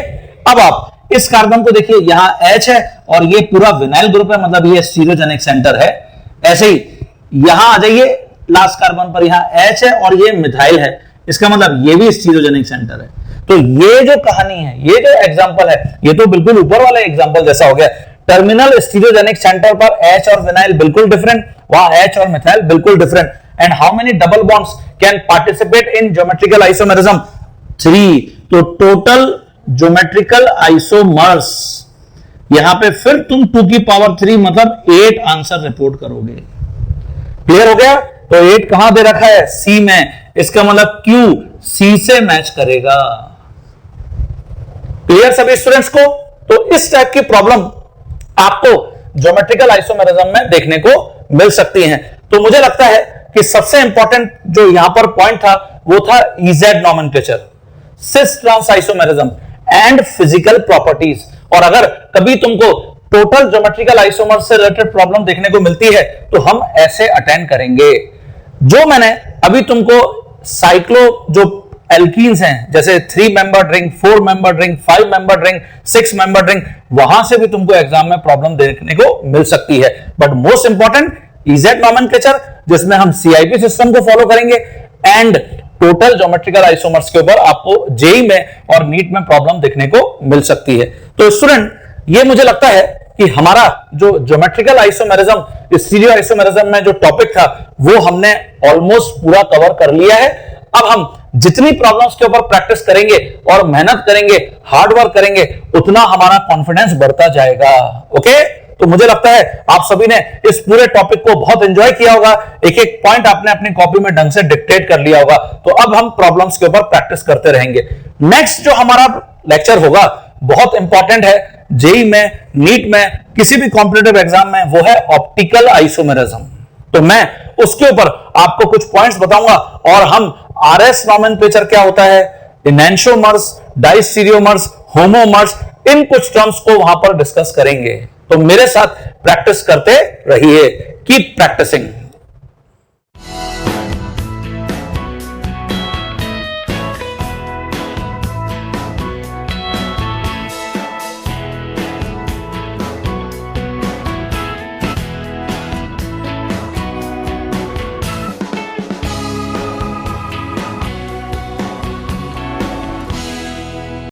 अब आप इस कार्बन को देखिए यहां H है और ये पूरा विनाइल ग्रुप है, मतलब ये स्टीरियोजेनिक सेंटर है। ऐसे ही यहां आ जाइए लास्ट कार्बन पर, यहां H है और ये मिथाइल है, इसका मतलब ये भी स्टीरियोजेनिक सेंटर है। तो ये जो कहानी है, ये जो एग्जांपल है, ये तो बिल्कुल ऊपर वाला एग्जांपल जैसा हो गया। टर्मिनल स्टीरियोजेनिक सेंटर पर H और विनाइल बिल्कुल डिफरेंट, वहां H और मिथाइल बिल्कुल different. And how many double bonds can participate in geometrical isomerism? 3। तो टोटल ज्योमेट्रिकल आइसोमर्स यहां पे फिर तुम 2 की पावर 3 मतलब 8 आंसर रिपोर्ट करोगे। क्लियर हो गया? तो 8 कहां दे रखा है? C में, इसका मतलब Q C से मैच करेगा। क्लियर सभी स्टूडेंट्स को? तो इस टाइप की प्रॉब्लम आपको ज्योमेट्रिकल आइसोमेरिज्म में देखने को मिल सकती हैं। तो मुझे लगता है कि सबसे इंपॉर्टेंट जो यहां पर पॉइंट था वो था EZ nomenclature, cis trans isomerism and physical properties. और अगर कभी तुमको टोटल ज्योमेट्रिकल आइसोमर्स से रिलेटेड प्रॉब्लम देखने को मिलती है तो हम ऐसे अटेंड करेंगे। जो मैंने अभी तुमको साइक्लो जो एल्कीन्स हैं, जैसे 3 membered ring, 4 membered ring, 5 membered ring, 6 membered ring, वहां से भी तुमको एग्जाम में प्रॉब्लम देखने को मिल सकती है। But most important EZ nomenclature, जिसमें हम सीआईपी सिस्टम को फॉलो करेंगे, एंड टोटल ज्योमेट्रिकल आइसोमर्स के ऊपर आपको जेई में और नीट में प्रॉब्लम देखने को मिल सकती है। तो स्टूडेंट, ये मुझे लगता है कि हमारा जो ज्योमेट्रिकल आइसोमेरिज्म, स्टीरियो आइसोमेरिज्म में जो टॉपिक था वो हमने ऑलमोस्ट पूरा कवर कर लिया है। अब हम जितनी प्रॉब्लम्स के ऊपर प्रैक्टिस करेंगे और मेहनत करेंगे, हार्ड वर्क करेंगे, उतना हमारा कॉन्फिडेंस बढ़ता जाएगा। ओके, तो मुझे लगता है आप सभी ने इस पूरे टॉपिक को बहुत एंजॉय किया होगा, एक एक पॉइंट आपने अपनी कॉपी में ढंग से डिक्टेट कर लिया होगा। तो अब हम प्रॉब्लम्स के ऊपर प्रैक्टिस करते रहेंगे। नेक्स्ट जो हमारा लेक्चर होगा बहुत इंपॉर्टेंट है, जेई में, नीट में, किसी भी कॉम्पिटिटिव एग्जाम में, वो है ऑप्टिकल आइसोमेरिज्म। तो मैं उसके ऊपर आपको कुछ पॉइंट्स बताऊंगा और हम आरएस नॉमेनक्लेचर क्या होता है, एनेंटियोमर्स, डाइस्टीरियोमर्स, होमोमर्स, इन कुछ टर्म्स को वहां पर डिस्कस करेंगे। तो मेरे साथ प्रैक्टिस करते रहिए, कीप प्रैक्टिसिंग।